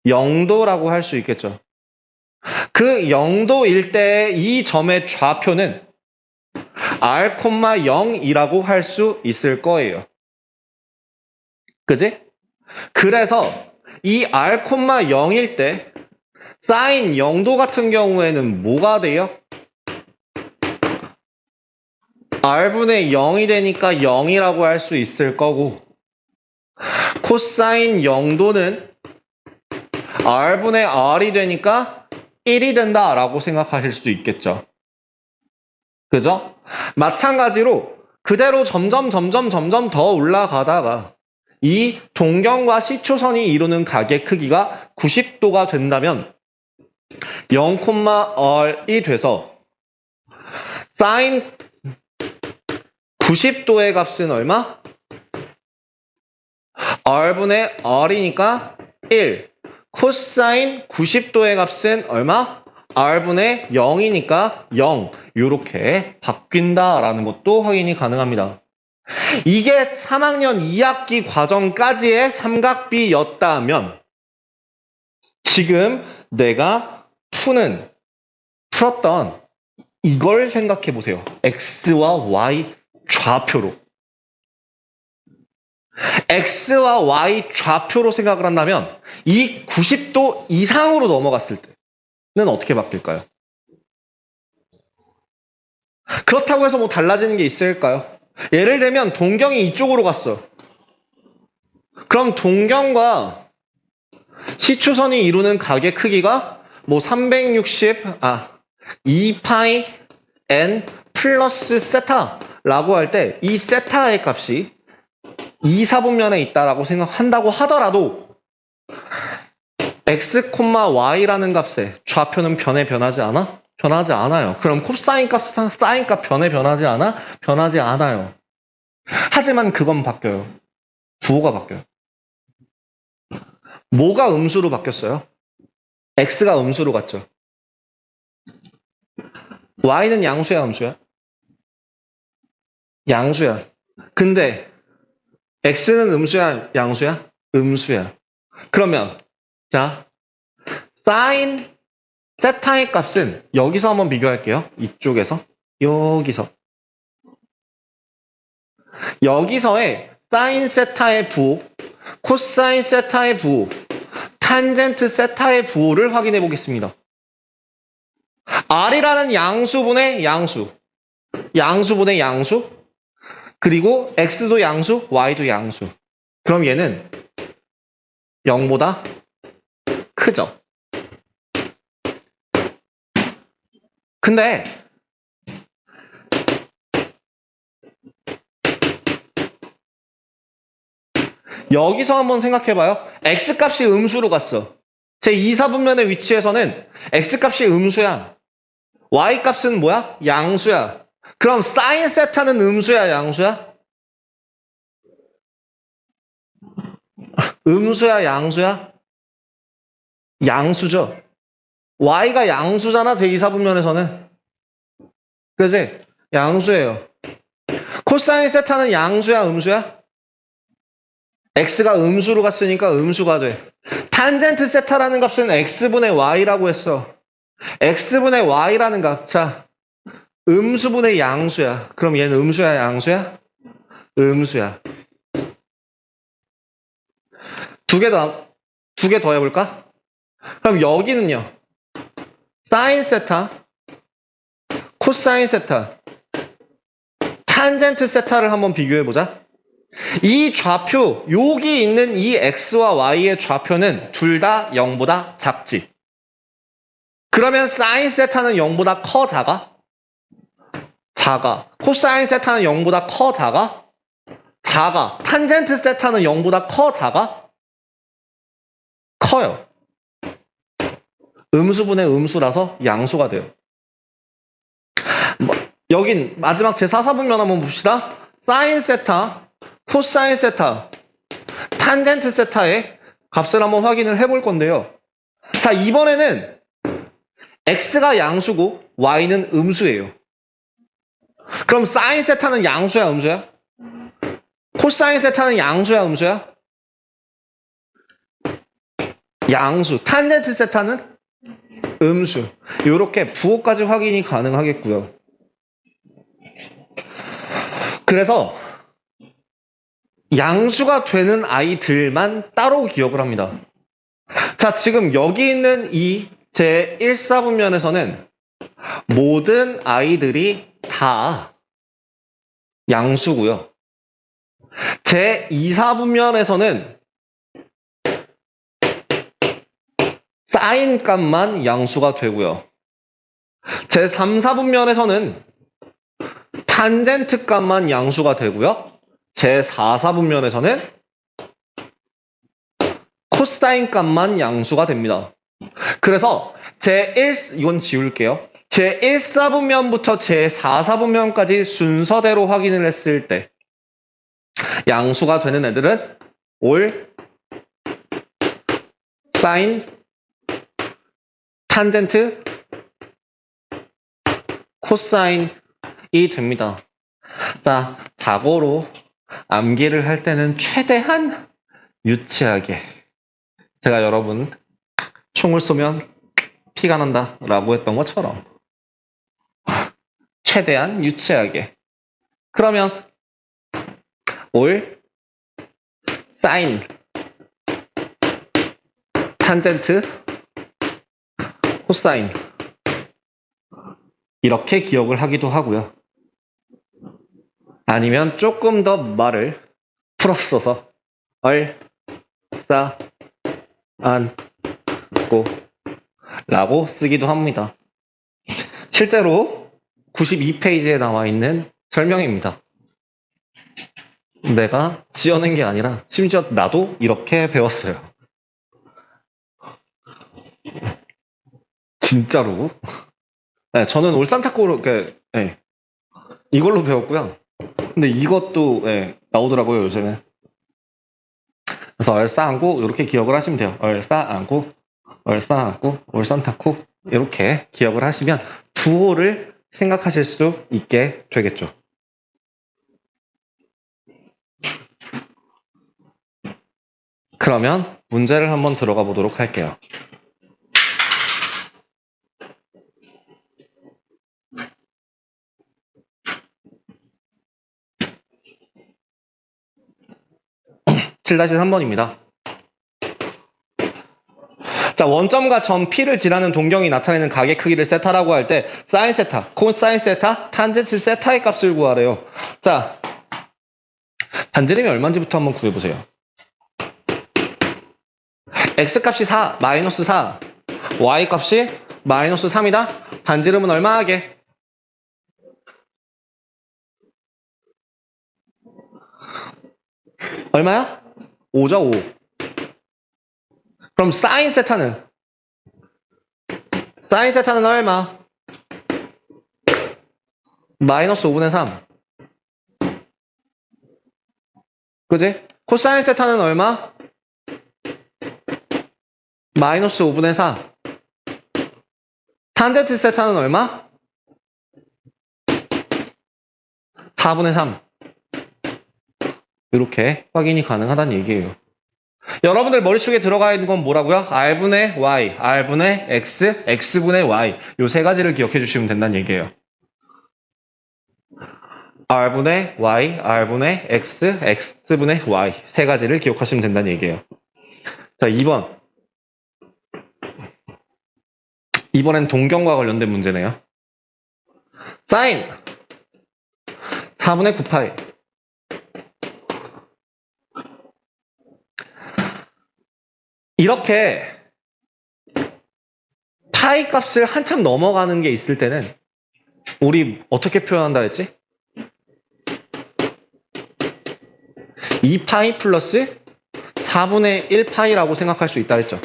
0도라고 할 수 있겠죠. 그 0도일 때 이 점의 좌표는 r,0이라고 할 수 있을 거예요. 그지? 그래서 이 r,0일 때 사인 0도 같은 경우에는 뭐가 돼요? r분의 0이 되니까 0이라고 할 수 있을 거고 코사인 0도는 r분의 r이 되니까 1이 된다라고 생각하실 수 있겠죠. 그죠? 마찬가지로 그대로 점점 더 올라가다가 이 동경과 시초선이 이루는 각의 크기가 90도가 된다면 0,r이 돼서 사인 90도의 값은 얼마? r분의 r이니까 1. 코사인 90도의 값은 얼마? r분의 0이니까 0. 이렇게 바뀐다라는 것도 확인이 가능합니다. 이게 3학년 2학기 과정까지의 삼각비였다면 지금 내가 풀었던 이걸 생각해 보세요. x와 y 좌표로. x와 y 좌표로 생각을 한다면 이 90도 이상으로 넘어갔을 때는 어떻게 바뀔까요? 그렇다고 해서 뭐 달라지는 게 있을까요? 예를 들면 동경이 이쪽으로 갔어. 그럼 동경과 시추선이 이루는 각의 크기가 뭐 2파이 n 플러스 세타라고 할 때 이 세타의 값이 2, 4분면에 있다라고 생각한다고 하더라도 x, y라는 값의 좌표는 변하지 않아? 변하지 않아요. 그럼 코사인 값, 사인 값 변하지 않아? 변하지 않아요. 하지만 그건 바뀌어요. 부호가 바뀌어요. 뭐가 음수로 바뀌었어요? x가 음수로 갔죠. y는 양수야, 음수야? 양수야. 근데 x는 음수야, 양수야? 음수야. 그러면 자, 사인 세타의 값은 여기서 한번 비교할게요. 이쪽에서 여기서의 사인 세타의 부호, 코사인 세타의 부호, 탄젠트 세타의 부호를 확인해 보겠습니다. r이라는 양수분의 양수, 양수분의 양수, 그리고 x도 양수, y도 양수. 그럼 얘는 0보다 크죠. 근데 여기서 한번 생각해봐요. x값이 음수로 갔어. 제 2, 4분면의 위치에서는 x값이 음수야. y값은 뭐야? 양수야. 그럼 사인 세타는 음수야, 양수야? 음수야, 양수야? 양수죠. y가 양수잖아, 제 2, 4분면에서는. 그지? 양수예요. 코사인 세타는 양수야, 음수야? x가 음수로 갔으니까 음수가 돼. 탄젠트 세타라는 값은 x분의 y라고 했어. x분의 y라는 값. 자, 음수분의 양수야. 그럼 얘는 음수야, 양수야? 음수야. 두 개 더 해볼까? 그럼 여기는요. 사인 세타, 코사인 세타, 탄젠트 세타를 한번 비교해보자. 이 좌표, 여기 있는 이 x와 y의 좌표는 둘 다 0보다 작지. 그러면 사인 세타는 0보다 커, 작아? 작아. 코사인 세타는 0보다 커, 작아? 작아. 탄젠트 세타는 0보다 커, 작아? 커요. 음수분의 음수라서 양수가 돼요. 여긴 마지막 제 4사분면 한번 봅시다. 사인 세타, 코사인 세타, 탄젠트 세타의 값을 한번 확인을 해볼 건데요. 자, 이번에는 x가 양수고 y는 음수예요. 그럼 사인 세타는 양수야, 음수야? 코사인 세타는 양수야, 음수야? 양수. 탄젠트 세타는 음수. 이렇게 부호까지 확인이 가능하겠고요. 그래서 양수가 되는 아이들만 따로 기억을 합니다. 자, 지금 여기 있는 이 제 1사분면에서는 모든 아이들이 다 양수고요. 제 2사분면에서는 사인 값만 양수가 되고요. 제 3사분면에서는 탄젠트 값만 양수가 되고요. 제 4사분면에서는 코사인 값만 양수가 됩니다. 그래서 이건 지울게요. 제 1사분면부터 제 4사분면까지 순서대로 확인을 했을 때 양수가 되는 애들은 올, 사인, 탄젠트, 코사인이 됩니다. 자, 자고로 암기를 할 때는 최대한 유치하게, 제가 여러분 총을 쏘면 피가 난다 라고 했던 것처럼 최대한 유치하게. 그러면 올, 사인, 탄젠트, 코사인 이렇게 기억을 하기도 하고요. 아니면 조금 더 말을 풀었어서 얼, 사, 않고 라고 쓰기도 합니다. 실제로 92페이지에 나와 있는 설명입니다. 내가 지어낸 게 아니라 심지어 나도 이렇게 배웠어요. 진짜로. 네, 저는 올산타코로 네, 이걸로 배웠고요. 근데 이것도 네, 나오더라고요, 요즘에. 그래서 얼싸안고 이렇게 기억을 하시면 돼요. 얼싸안고, 얼싸안고, 올산타코 이렇게 기억을 하시면 부호를 생각하실 수 있게 되겠죠. 그러면 문제를 한번 들어가 보도록 할게요. (7-3번입니다) 자, 원점과 점 P를 지나는 동경이 나타내는 각의 크기를 세타라고 할 때 사인 세타, 코사인 세타, 탄젠트 세타의 값을 구하래요. 자, 반지름이 얼마인지부터 한번 구해보세요. X값이 4, 마이너스 4, Y값이 마이너스 3이다. 반지름은 얼마 하게? 얼마야? 5죠, 5. 그럼 사인 세타는 얼마? 마이너스 5분의 3. 그지? 코사인 세타는 얼마? 마이너스 5분의 4. 탄젠트 세타는 얼마? 4분의 3. 이렇게 확인이 가능하다는 얘기예요. 여러분들 머릿속에 들어가 있는 건 뭐라고요? R분의 Y, R분의 X, X분의 Y 요 세 가지를 기억해 주시면 된다는 얘기예요. R분의 Y, R분의 X, X분의 Y 세 가지를 기억하시면 된다는 얘기예요. 자, 2번. 이번엔 동경과 관련된 문제네요. 사인 4분의 9파이. 이렇게 파이 값을 한참 넘어가는 게 있을 때는 우리 어떻게 표현한다 했지? 2파이 플러스 4분의 1파이라고 생각할 수 있다 했죠.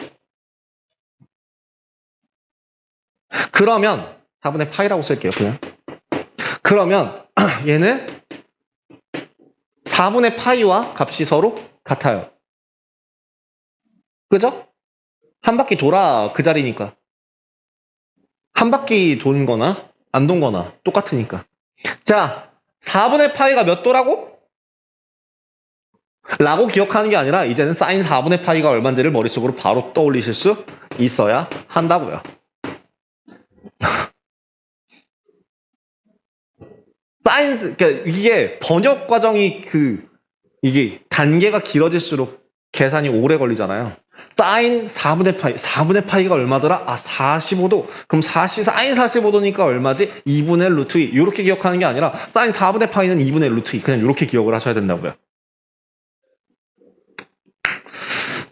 그러면 4분의 파이라고 쓸게요, 그냥. 그러면 얘는 4분의 파이와 값이 서로 같아요. 그죠? 한 바퀴 돌아 그 자리니까. 한 바퀴 도는 거나 안 돈 거나 똑같으니까. 자, 4분의 파이가 몇 도라고? 라고 기억하는 게 아니라 이제는 사인 4분의 파이가 얼마인지를 머릿속으로 바로 떠올리실 수 있어야 한다고요. 사인, 그러니까 이게 번역 과정이 이게 단계가 길어질수록 계산이 오래 걸리잖아요. 사인 4분의 파이가 얼마더라? 아, 45도. 그럼 사인 45도니까 얼마지? 2분의 루트 2. 이렇게 기억하는 게 아니라 사인 4분의 파이는 2분의 루트 2. 그냥 이렇게 기억을 하셔야 된다고요.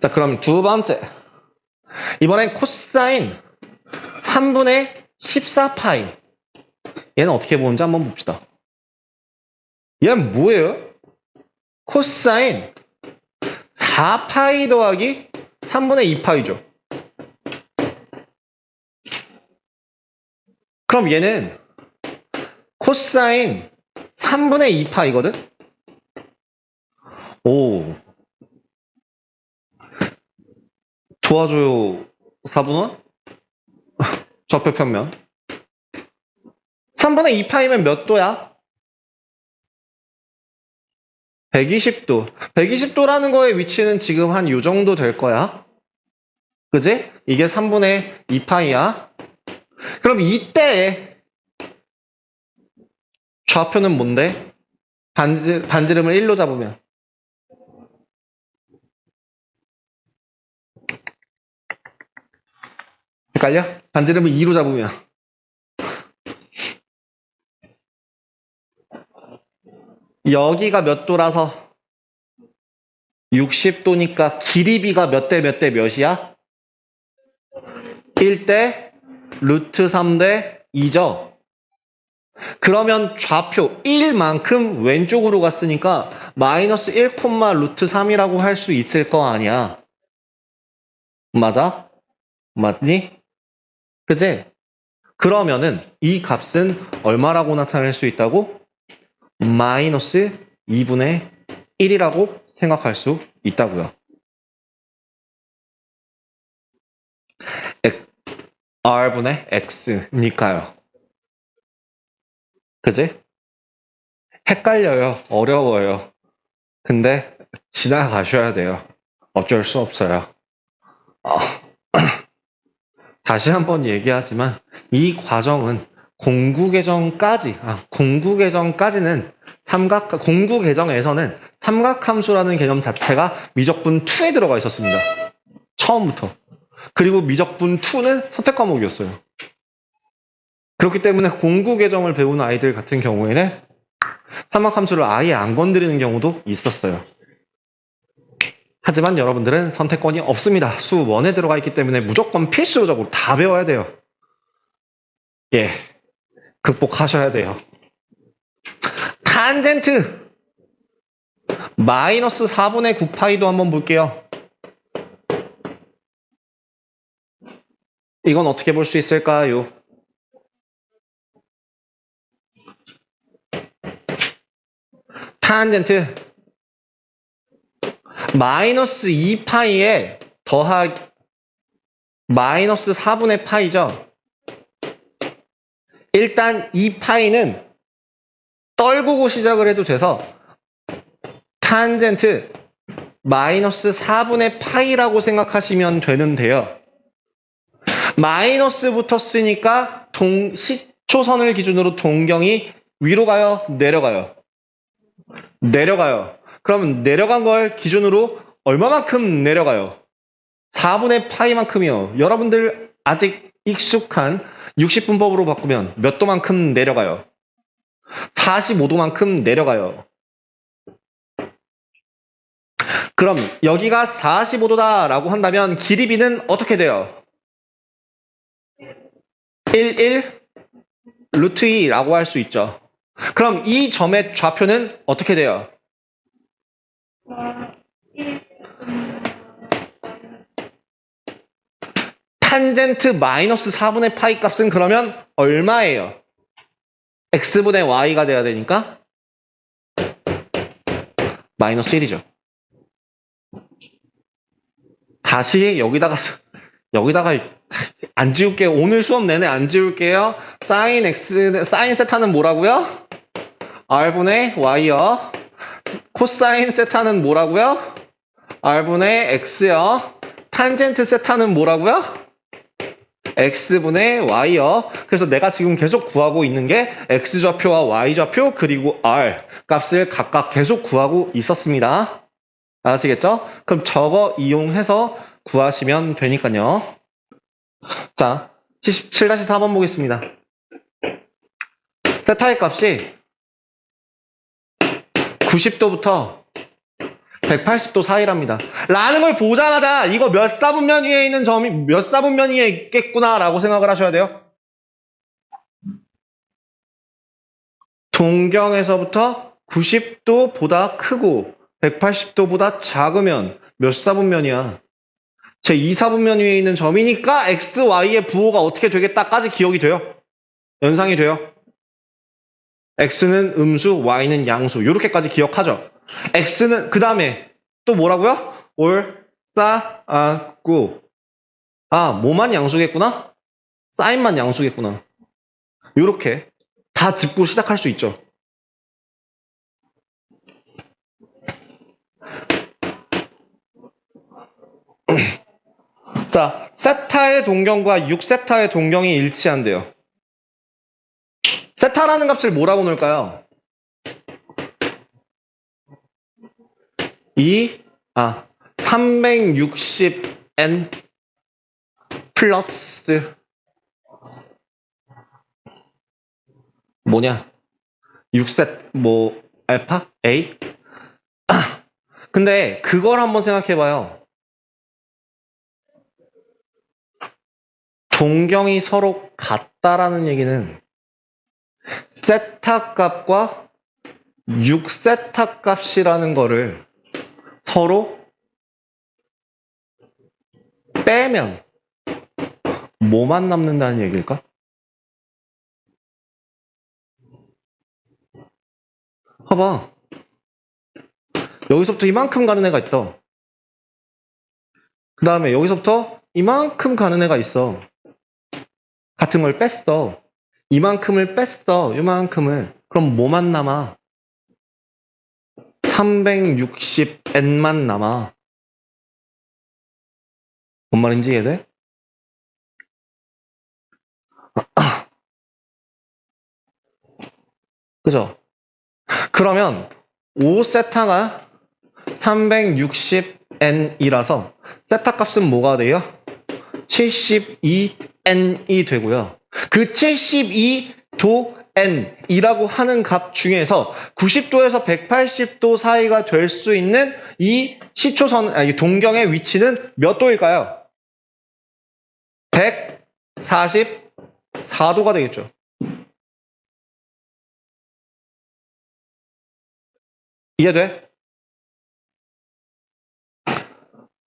자, 그럼 두 번째. 이번엔 코사인 3분의 14파이. 얘는 어떻게 보는지 한번 봅시다. 얘는 뭐예요? 코사인 4파이 더하기 3분의 2파이죠. 그럼 얘는 코사인 3분의 2파이거든? 오. 도와줘요, 4분원? 좌표 평면. 3분의 2파이면 몇 도야? 120도. 120도라는 거의 위치는 지금 한 요 정도 될 거야. 그지? 이게 3분의 2파이야. 그럼 이때 좌표는 뭔데? 반지름을 1로 잡으면. 헷갈려? 반지름을 2로 잡으면. 여기가 몇 도라서 60도니까 길이비가 몇 대 몇 대 몇이야? 1대 루트 3대 2죠. 그러면 좌표 1만큼 왼쪽으로 갔으니까 마이너스 1, 루트 3이라고 할 수 있을 거 아니야. 맞아? 맞니? 그지? 그러면은 이 값은 얼마라고 나타낼 수 있다고? 마이너스 2분의 1이라고 생각할 수 있다고요. R분의 X니까요. 그지? 헷갈려요. 어려워요. 근데 지나가셔야 돼요. 어쩔 수 없어요. 다시 한번 얘기하지만 이 과정은 공구 계정까지는 공구 계정에서는 삼각함수라는 개념 자체가 미적분 2에 들어가 있었습니다. 처음부터. 그리고 미적분 2는 선택 과목이었어요. 그렇기 때문에 공구 계정을 배우는 아이들 같은 경우에는 삼각함수를 아예 안 건드리는 경우도 있었어요. 하지만 여러분들은 선택권이 없습니다. 수 1에 들어가 있기 때문에 무조건 필수적으로 다 배워야 돼요. 예, 극복하셔야 돼요. 탄젠트 마이너스 4분의 9파이도 한번 볼게요. 이건 어떻게 볼 수 있을까요? 탄젠트 마이너스 2파이에 더하기 마이너스 4분의 파이죠. 일단 2파이는 떨구고 시작을 해도 돼서 탄젠트 마이너스 4분의 파이라고 생각하시면 되는데요. 마이너스 붙었으니까 시초선을 기준으로 동경이 위로 가요? 내려가요? 내려가요. 그럼 내려간 걸 기준으로 얼마만큼 내려가요? 4분의 파이만큼이요. 여러분들 아직 익숙한 60분법으로 바꾸면 몇 도만큼 내려가요? 45도만큼 내려가요. 그럼 여기가 45도다라고 한다면 길이 b는 어떻게 돼요? 1 루트 2라고 할 수 있죠. 그럼 이 점의 좌표는 어떻게 돼요? 탄젠트 마이너스 4분의 파이 값은 그러면 얼마예요? x분의 y가 돼야 되니까 마이너스 1이죠. 다시 여기다가 안 지울게요. 오늘 수업 내내 안 지울게요. 사인 세타는 뭐라고요? r분의 y요. 코사인 세타는 뭐라고요? r분의 x요. 탄젠트 세타는 뭐라고요? x분의 y요. 그래서 내가 지금 계속 구하고 있는 게 x좌표와 y좌표 그리고 r 값을 각각 계속 구하고 있었습니다. 아시겠죠? 그럼 저거 이용해서 구하시면 되니까요. 자, 77-4번 보겠습니다. 세타의 값이 90도부터 180도 사이랍니다. 라는 걸 보자마자 이거 몇 사분면 위에 있는 점이 몇 사분면 위에 있겠구나 라고 생각을 하셔야 돼요. 동경에서부터 90도보다 크고 180도보다 작으면 몇 사분면이야? 제 2사분면 위에 있는 점이니까 x, y의 부호가 어떻게 되겠다까지 기억이 돼요. 연상이 돼요. x는 음수, y는 양수 이렇게까지 기억하죠. x는 그 다음에 또 뭐라고요? 올싸아꾸 뭐만 양수겠구나? 사인만 양수겠구나. 이렇게 다 짚고 시작할 수 있죠. 자, 세타의 동경과 6세타의 동경이 일치한대요. 세타라는 값을 뭐라고 놓을까요? 360n 플러스 뭐냐? 6셋 알파? A? 근데 그걸 한번 생각해봐요. 동경이 서로 같다라는 얘기는 세타 값과 6세타 값이라는 거를 서로 빼면 뭐만 남는다는 얘기일까? 봐봐. 여기서부터 이만큼 가는 애가 있다. 그 다음에 여기서부터 이만큼 가는 애가 있어. 같은 걸 뺐어. 이만큼을 뺐어. 이만큼을. 그럼 뭐만 남아? 360n만 남아. 뭔 말인지 이해돼? 그죠? 그러면 5세타가 360n이라서 세타 값은 뭐가 돼요? 72n이 되고요. 그 72도 n이라고 하는 값 중에서 90도에서 180도 사이가 될 수 있는 이 시초선, 동경의 위치는 몇 도일까요? 144도가 되겠죠. 이해돼?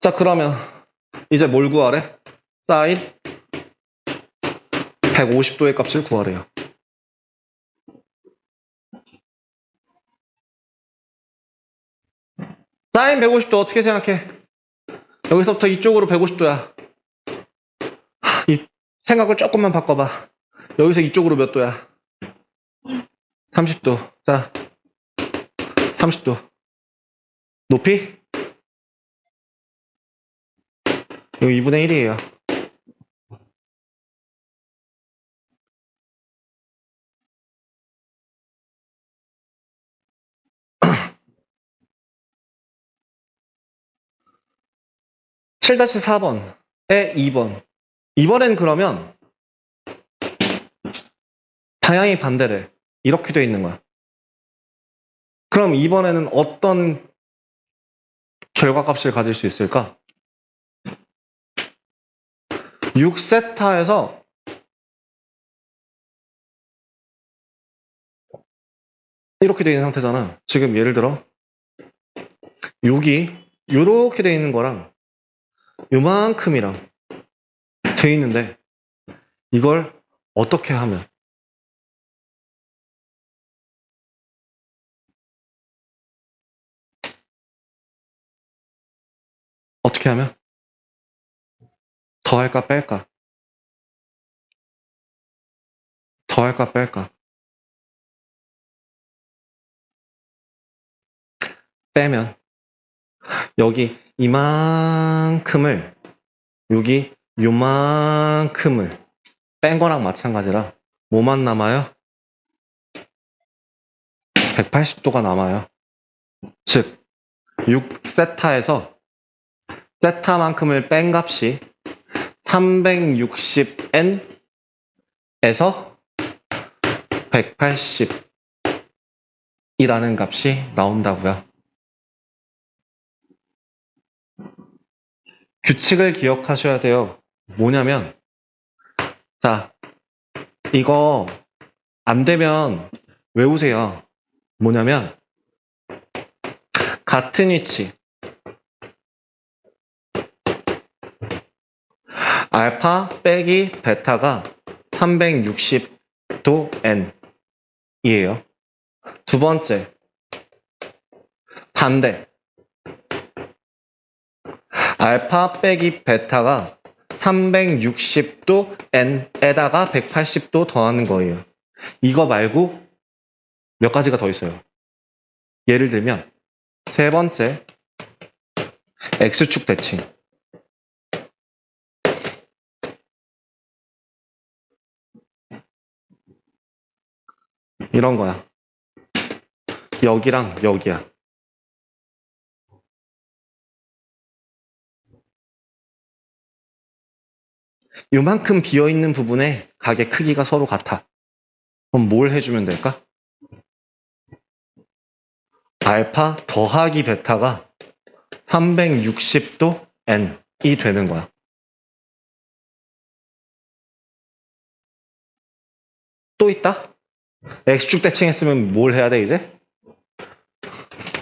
자, 그러면 이제 뭘 구하래? 사인 150도의 값을 구하래요. 사인 150도 어떻게 생각해? 여기서부터 이쪽으로 150도야. 이 생각을 조금만 바꿔봐. 여기서 이쪽으로 몇 도야? 30도. 자, 30도. 높이? 여기 2분의 1이에요. (7-4번에) 2번. 이번엔 그러면 방향이 반대래. 이렇게 돼 있는 거야. 그럼 이번에는 어떤 결과값을 가질 수 있을까? 6세타에서 이렇게 돼 있는 상태잖아. 지금 예를 들어 여기 이렇게 돼 있는 거랑 요만큼이랑 돼 있는데 이걸 어떻게 하면 더할까 뺄까? 더할까 뺄까? 빼면 여기 이만큼을 여기 요만큼을 뺀 거랑 마찬가지라 뭐만 남아요? 180도가 남아요. 즉 6세타에서 세타만큼을 뺀 값이 360n에서 180이라는 값이 나온다고요. 규칙을 기억하셔야 돼요. 뭐냐면 자, 이거 안 되면 외우세요. 뭐냐면 같은 위치 알파 빼기 베타가 360도 n이에요. 두 번째 반대 알파 빼기 베타가 360도 n에다가 180도 더하는 거예요. 이거 말고 몇 가지가 더 있어요. 예를 들면 세 번째 x축 대칭 이런 거야. 여기랑 여기야. 요만큼 비어있는 부분에 각의 크기가 서로 같아. 그럼 뭘 해주면 될까? 알파 더하기 베타가 360도 n이 되는 거야. 또 있다? X축 대칭했으면 뭘 해야 돼, 이제?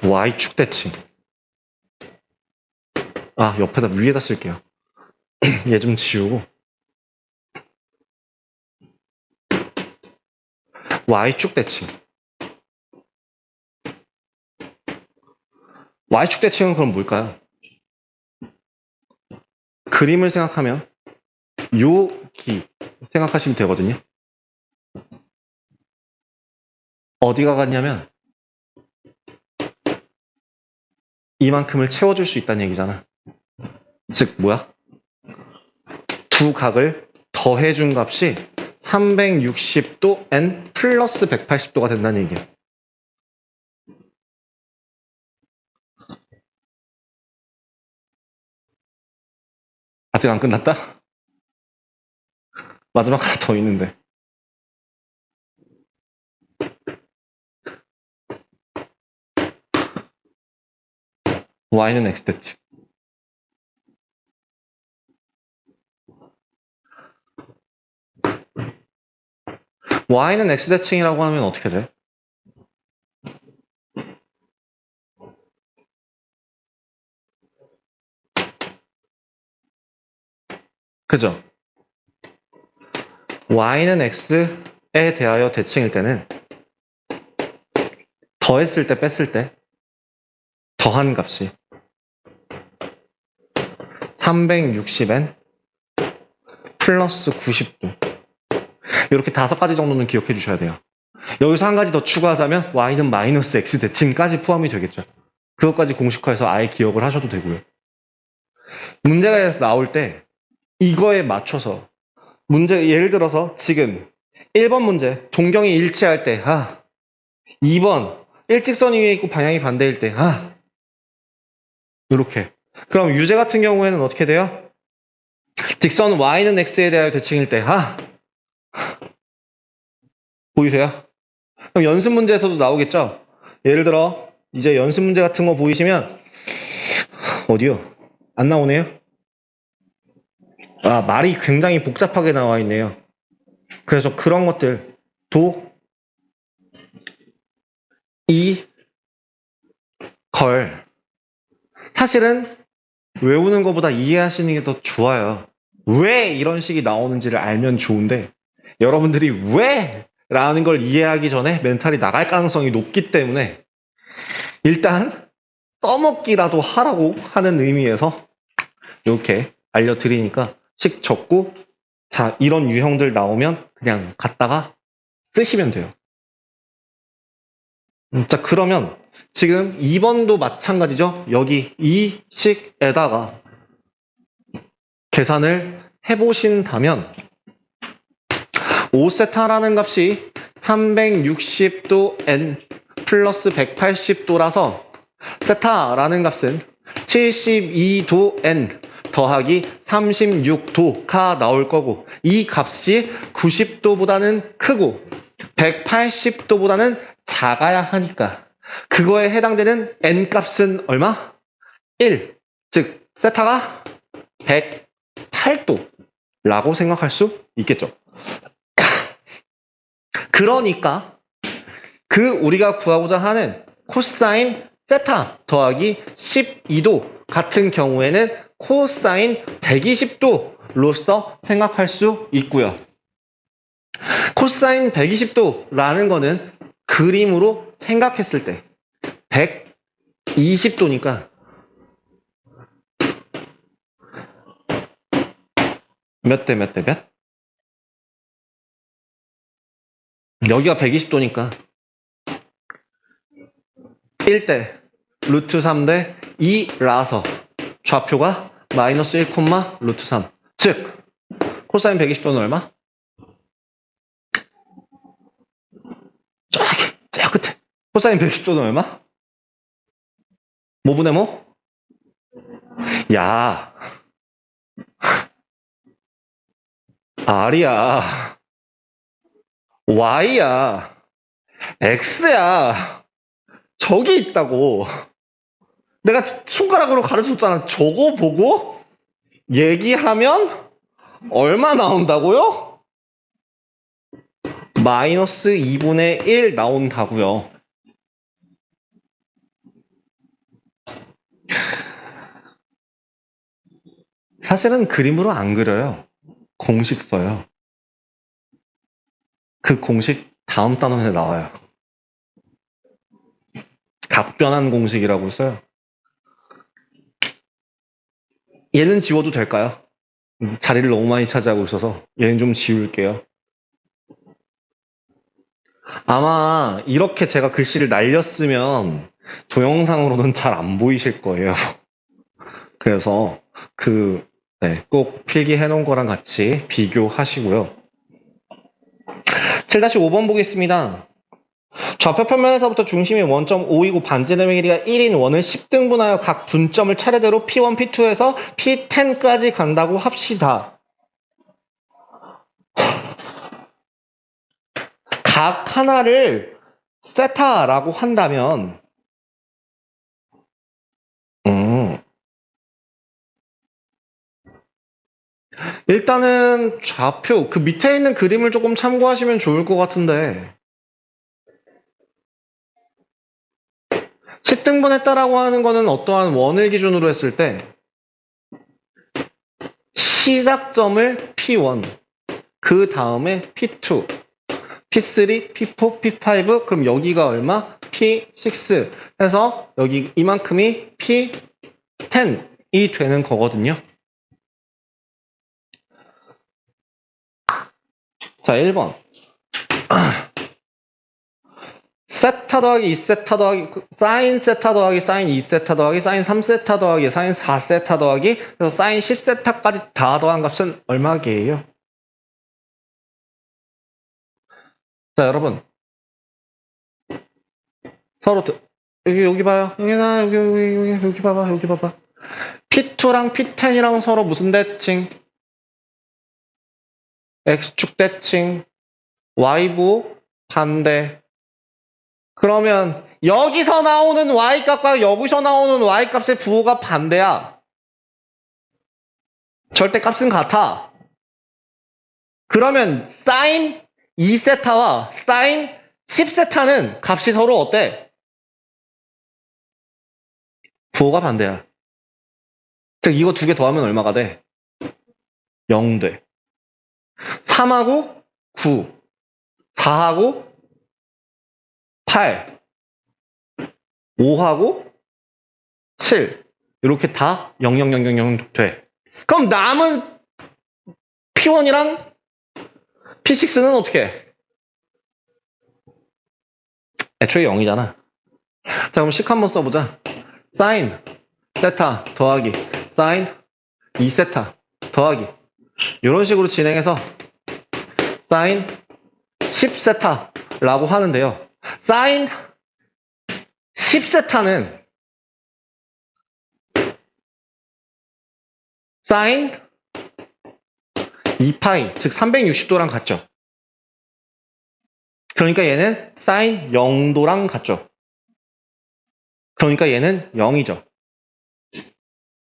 Y축 대칭. 아, 옆에다, 위에다 쓸게요. 얘 좀 지우고. Y축 대칭. Y축 대칭은 그럼 뭘까요? 그림을 생각하면 여기 생각하시면 되거든요. 어디가 같냐면 이만큼을 채워줄 수 있다는 얘기잖아. 즉 뭐야? 두 각을 더해준 값이 360도 n 플러스 180도가 된다는 얘기야. 아직 안 끝났다? 마지막 하나 더 있는데. y는 x 대칭. y는 x 대칭이라고 하면 어떻게 돼? 그죠? y는 x에 대하여 대칭일 때는 더했을 때 뺐을 때 더한 값이 360n 플러스 90도. 이렇게 5가지 정도는 기억해 주셔야 돼요. 여기서 한 가지 더 추가하자면 y는 마이너스 x 대칭까지 포함이 되겠죠. 그것까지 공식화해서 아예 기억을 하셔도 되고요. 문제가 나올 때 이거에 맞춰서 문제, 예를 들어서 지금 1번 문제 동경이 일치할 때 2번 일직선 위에 있고 방향이 반대일 때 이렇게. 그럼 유제 같은 경우에는 어떻게 돼요? 직선 y는 x에 대하여 대칭일 때 보이세요? 그럼 연습 문제에서도 나오겠죠? 예를 들어 이제 연습 문제 같은 거 보이시면 어디요? 안 나오네요? 말이 굉장히 복잡하게 나와 있네요. 그래서 그런 것들도 사실은 외우는 것보다 이해하시는 게 더 좋아요. 왜 이런 식이 나오는지를 알면 좋은데 여러분들이 왜? 라는 걸 이해하기 전에 멘탈이 나갈 가능성이 높기 때문에 일단 써먹기라도 하라고 하는 의미에서 이렇게 알려드리니까 씩 적고 자 이런 유형들 나오면 그냥 갖다가 쓰시면 돼요. 자 그러면 지금 2번도 마찬가지죠. 여기 이 식에다가 계산을 해보신다면 5세타라는 값이 360도 n 플러스 180도라서 세타라는 값은 72도 n 더하기 36도가 나올 거고 이 값이 90도보다는 크고 180도보다는 작아야 하니까 그거에 해당되는 n 값은 얼마? 1. 즉 세타가 108도라고 생각할 수 있겠죠. 그러니까 우리가 구하고자 하는 코사인 세타 더하기 12도 같은 경우에는 코사인 120도로서 생각할 수 있고요. 코사인 120도라는 거는 그림으로 생각했을 때 120도니까 몇 대 몇 대 몇? 여기가 120도니까 1대 루트 3대 2라서 좌표가 마이너스 1, 루트 3. 즉 코사인 120도는 얼마? 저기 저 끝에 코사인 120도는 얼마? 뭐분의 뭐? 야 R이야 Y야 X야 저기 있다고 내가 손가락으로 가르쳐줬잖아. 저거 보고 얘기하면 얼마 나온다고요? 마이너스 2분의 1 나온다고요. 사실은 그림으로 안 그려요. 공식 써요. 그 공식 다음 단원에 나와요. 각변한 공식이라고 써요. 얘는 지워도 될까요? 자리를 너무 많이 차지하고 있어서 얘는 좀 지울게요. 아마 이렇게 제가 글씨를 날렸으면 동영상으로는 잘 안 보이실 거예요. 그래서 꼭 필기해 놓은 거랑 같이 비교하시고요. 7-5번 보겠습니다. 좌표 평면에서부터 중심이 원점 5이고 반지름의 길이가 1인 원을 10등분하여 각 분점을 차례대로 P1, P2에서 P10까지 간다고 합시다. 각 하나를 세타라고 한다면 일단은 좌표, 그 밑에 있는 그림을 조금 참고하시면 좋을 것 같은데 10등분했다라고 하는 거는 어떠한 원을 기준으로 했을 때 시작점을 P1, 그 다음에 P2, P3, P4, P5, 그럼 여기가 얼마? P6 해서 여기 이만큼이 P10이 되는 거거든요. 자, 1번. 세타 더하기 2세타 더하기 사인 세타 더하기 사인 2세타 더하기 사인 3세타 더하기 사인 4세타 더하기 그래서 사인 10세타까지 다 더한 값은 얼마게요? 자, 여러분 서로 여기 봐요. 여기 봐봐. P2랑 P10이랑 서로 무슨 대칭? X축 대칭, Y부 반대. 그러면 여기서 나오는 Y값과 여기서 나오는 Y값의 부호가 반대야. 절대값은 같아. 그러면 사인 2세타와 사인 10세타는 값이 서로 어때? 부호가 반대야. 즉 이거 두 개 더하면 얼마가 돼? 0 돼. 3하고 9, 4하고 8, 5하고 7 이렇게 다 00000 돼. 그럼 남은 P1이랑 P6는 어떻게 해? 애초에 0이잖아. 자, 그럼 식 한번 써보자. 사인 세타 더하기 사인 2세타 더하기 이런 식으로 진행해서 사인 10세타라고 하는데요. 사인 10세타는 사인 2파이, 즉 360도랑 같죠. 그러니까 얘는 사인 0도랑 같죠. 그러니까 얘는 0이죠.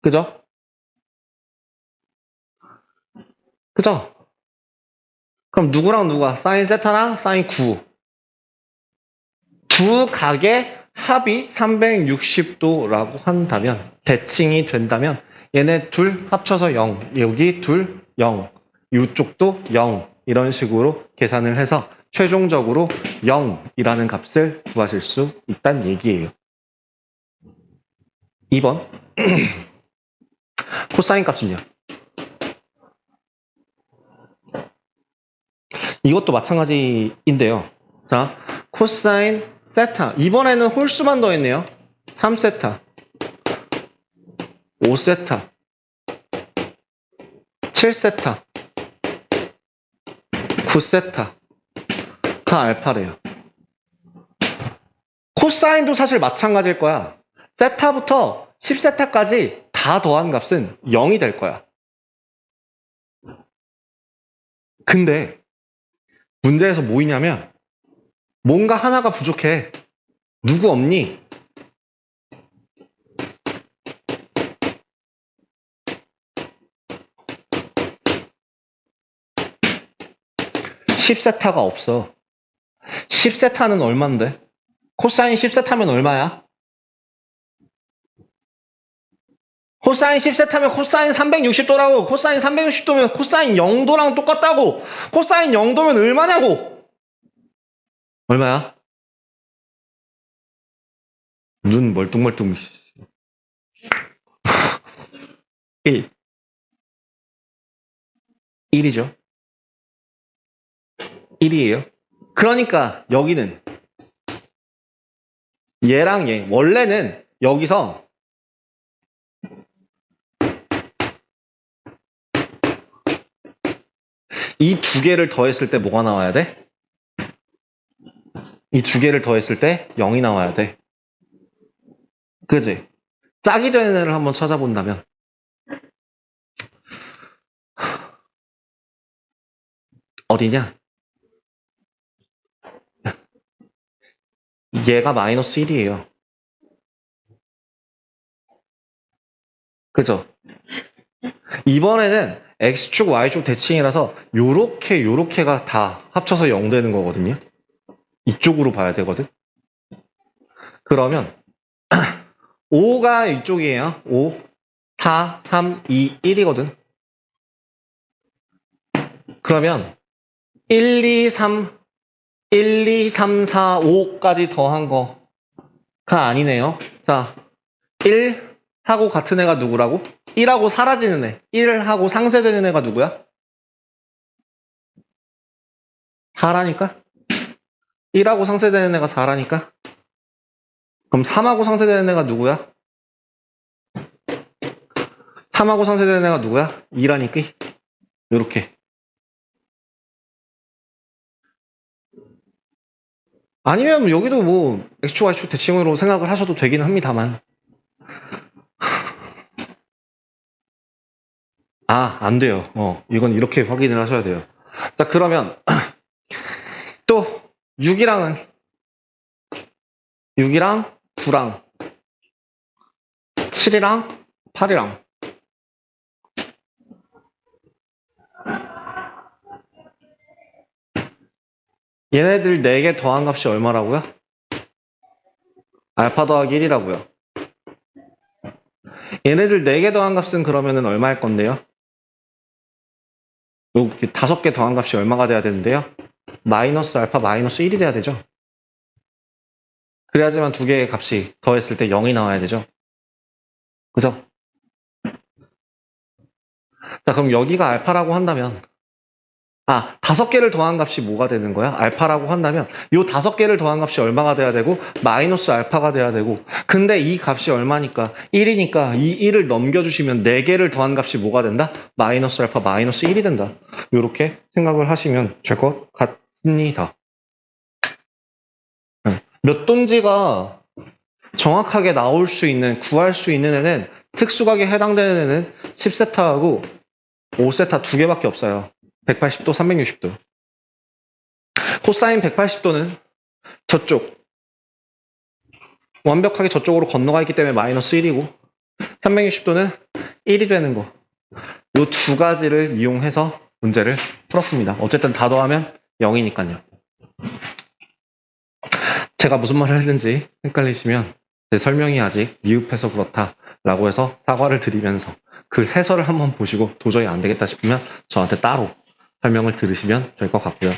그죠? 그죠? 그럼 누구랑 누가? 사인 세타랑 사인 9. 두 각의 합이 360도라고 한다면, 대칭이 된다면 얘네 둘 합쳐서 0, 여기 둘 0, 이쪽도 0 이런 식으로 계산을 해서 최종적으로 0이라는 값을 구하실 수 있다는 얘기예요. 2번 코사인 값은요? 이것도 마찬가지인데요. 자, 코사인 세타. 이번에는 홀수만 더했네요. 3세타, 5세타, 7세타, 9세타. 그 알파래요. 코사인도 사실 마찬가지일 거야. 세타부터 10세타까지 다 더한 값은 0이 될 거야. 근데 문제에서 뭐이냐면 뭔가 하나가 부족해. 누구 없니? 10세타가 없어. 10세타는 얼만데? 코사인 10세타면 얼마야? 코사인 10세타면 코사인 360도라고. 코사인 360도면 코사인 0도랑 똑같다고. 코사인 0도면 얼마냐고. 얼마야? 눈 멀뚱멀뚱. 1. 1이죠. 1이에요. 그러니까 여기는 얘랑 얘 원래는 여기서 이 두 개를 더했을 때 뭐가 나와야 돼? 이 두 개를 더했을 때 0이 나와야 돼. 그지? 짝이 되는 애를 한번 찾아본다면 어디냐? 얘가 마이너스 1이에요. 그죠? 이번에는 X축, Y축 대칭이라서 요렇게가 다 합쳐서 0 되는 거거든요. 이쪽으로 봐야 되거든. 그러면 5가 이쪽이에요. 5, 4, 3, 2, 1이거든. 그러면 1, 2, 3, 4, 5까지 더한 거가 아니네요. 자, 1하고 같은 애가 누구라고? 1하고 사라지는 애. 1하고 상쇄되는 애가 누구야? 4라니까? 1하고 상쇄되는 애가 4라니까? 그럼 3하고 상쇄되는 애가 누구야? 3하고 상쇄되는 애가 누구야? 2라니까? 요렇게. 아니면 여기도 뭐 X축, Y축 대칭으로 생각을 하셔도 되긴 합니다만. 안 돼요. 이건 이렇게 확인을 하셔야 돼요. 자, 그러면 또 6이랑 9랑 7이랑 8이랑 얘네들 4개 더한 값이 얼마라고요? 알파 더하기 1이라고요. 얘네들 4개 더한 값은 그러면은 얼마일 건데요? 요 5개 더한 값이 얼마가 돼야 되는데요? 마이너스 알파 마이너스 1이 돼야 되죠. 그래야지만 2개의 값이 더했을 때 0이 나와야 되죠. 그죠? 자, 그럼 여기가 알파라고 한다면 5개를 더한 값이 뭐가 되는 거야? 알파라고 한다면 요 5개를 더한 값이 얼마가 돼야 되고 마이너스 알파가 돼야 되고, 근데 이 값이 얼마니까? 1이니까 이 1을 넘겨주시면 4개를 더한 값이 뭐가 된다? 마이너스 알파 마이너스 1이 된다. 요렇게 생각을 하시면 될 것 같습니다. 몇 돈지가 정확하게 나올 수 있는, 구할 수 있는 애는, 특수각에 해당되는 애는 10세타하고 5세타 2개밖에 없어요. 180도, 360도. 코사인 180도는 저쪽, 완벽하게 저쪽으로 건너가 있기 때문에 마이너스 1이고, 360도는 1이 되는 거. 요 2가지를 이용해서 문제를 풀었습니다. 어쨌든 다 더하면 0이니까요. 제가 무슨 말을 했는지 헷갈리시면 제 설명이 아직 미흡해서 그렇다라고 해서 사과를 드리면서 그 해설을 한번 보시고 도저히 안 되겠다 싶으면 저한테 따로 설명을 들으시면 될 것 같고요.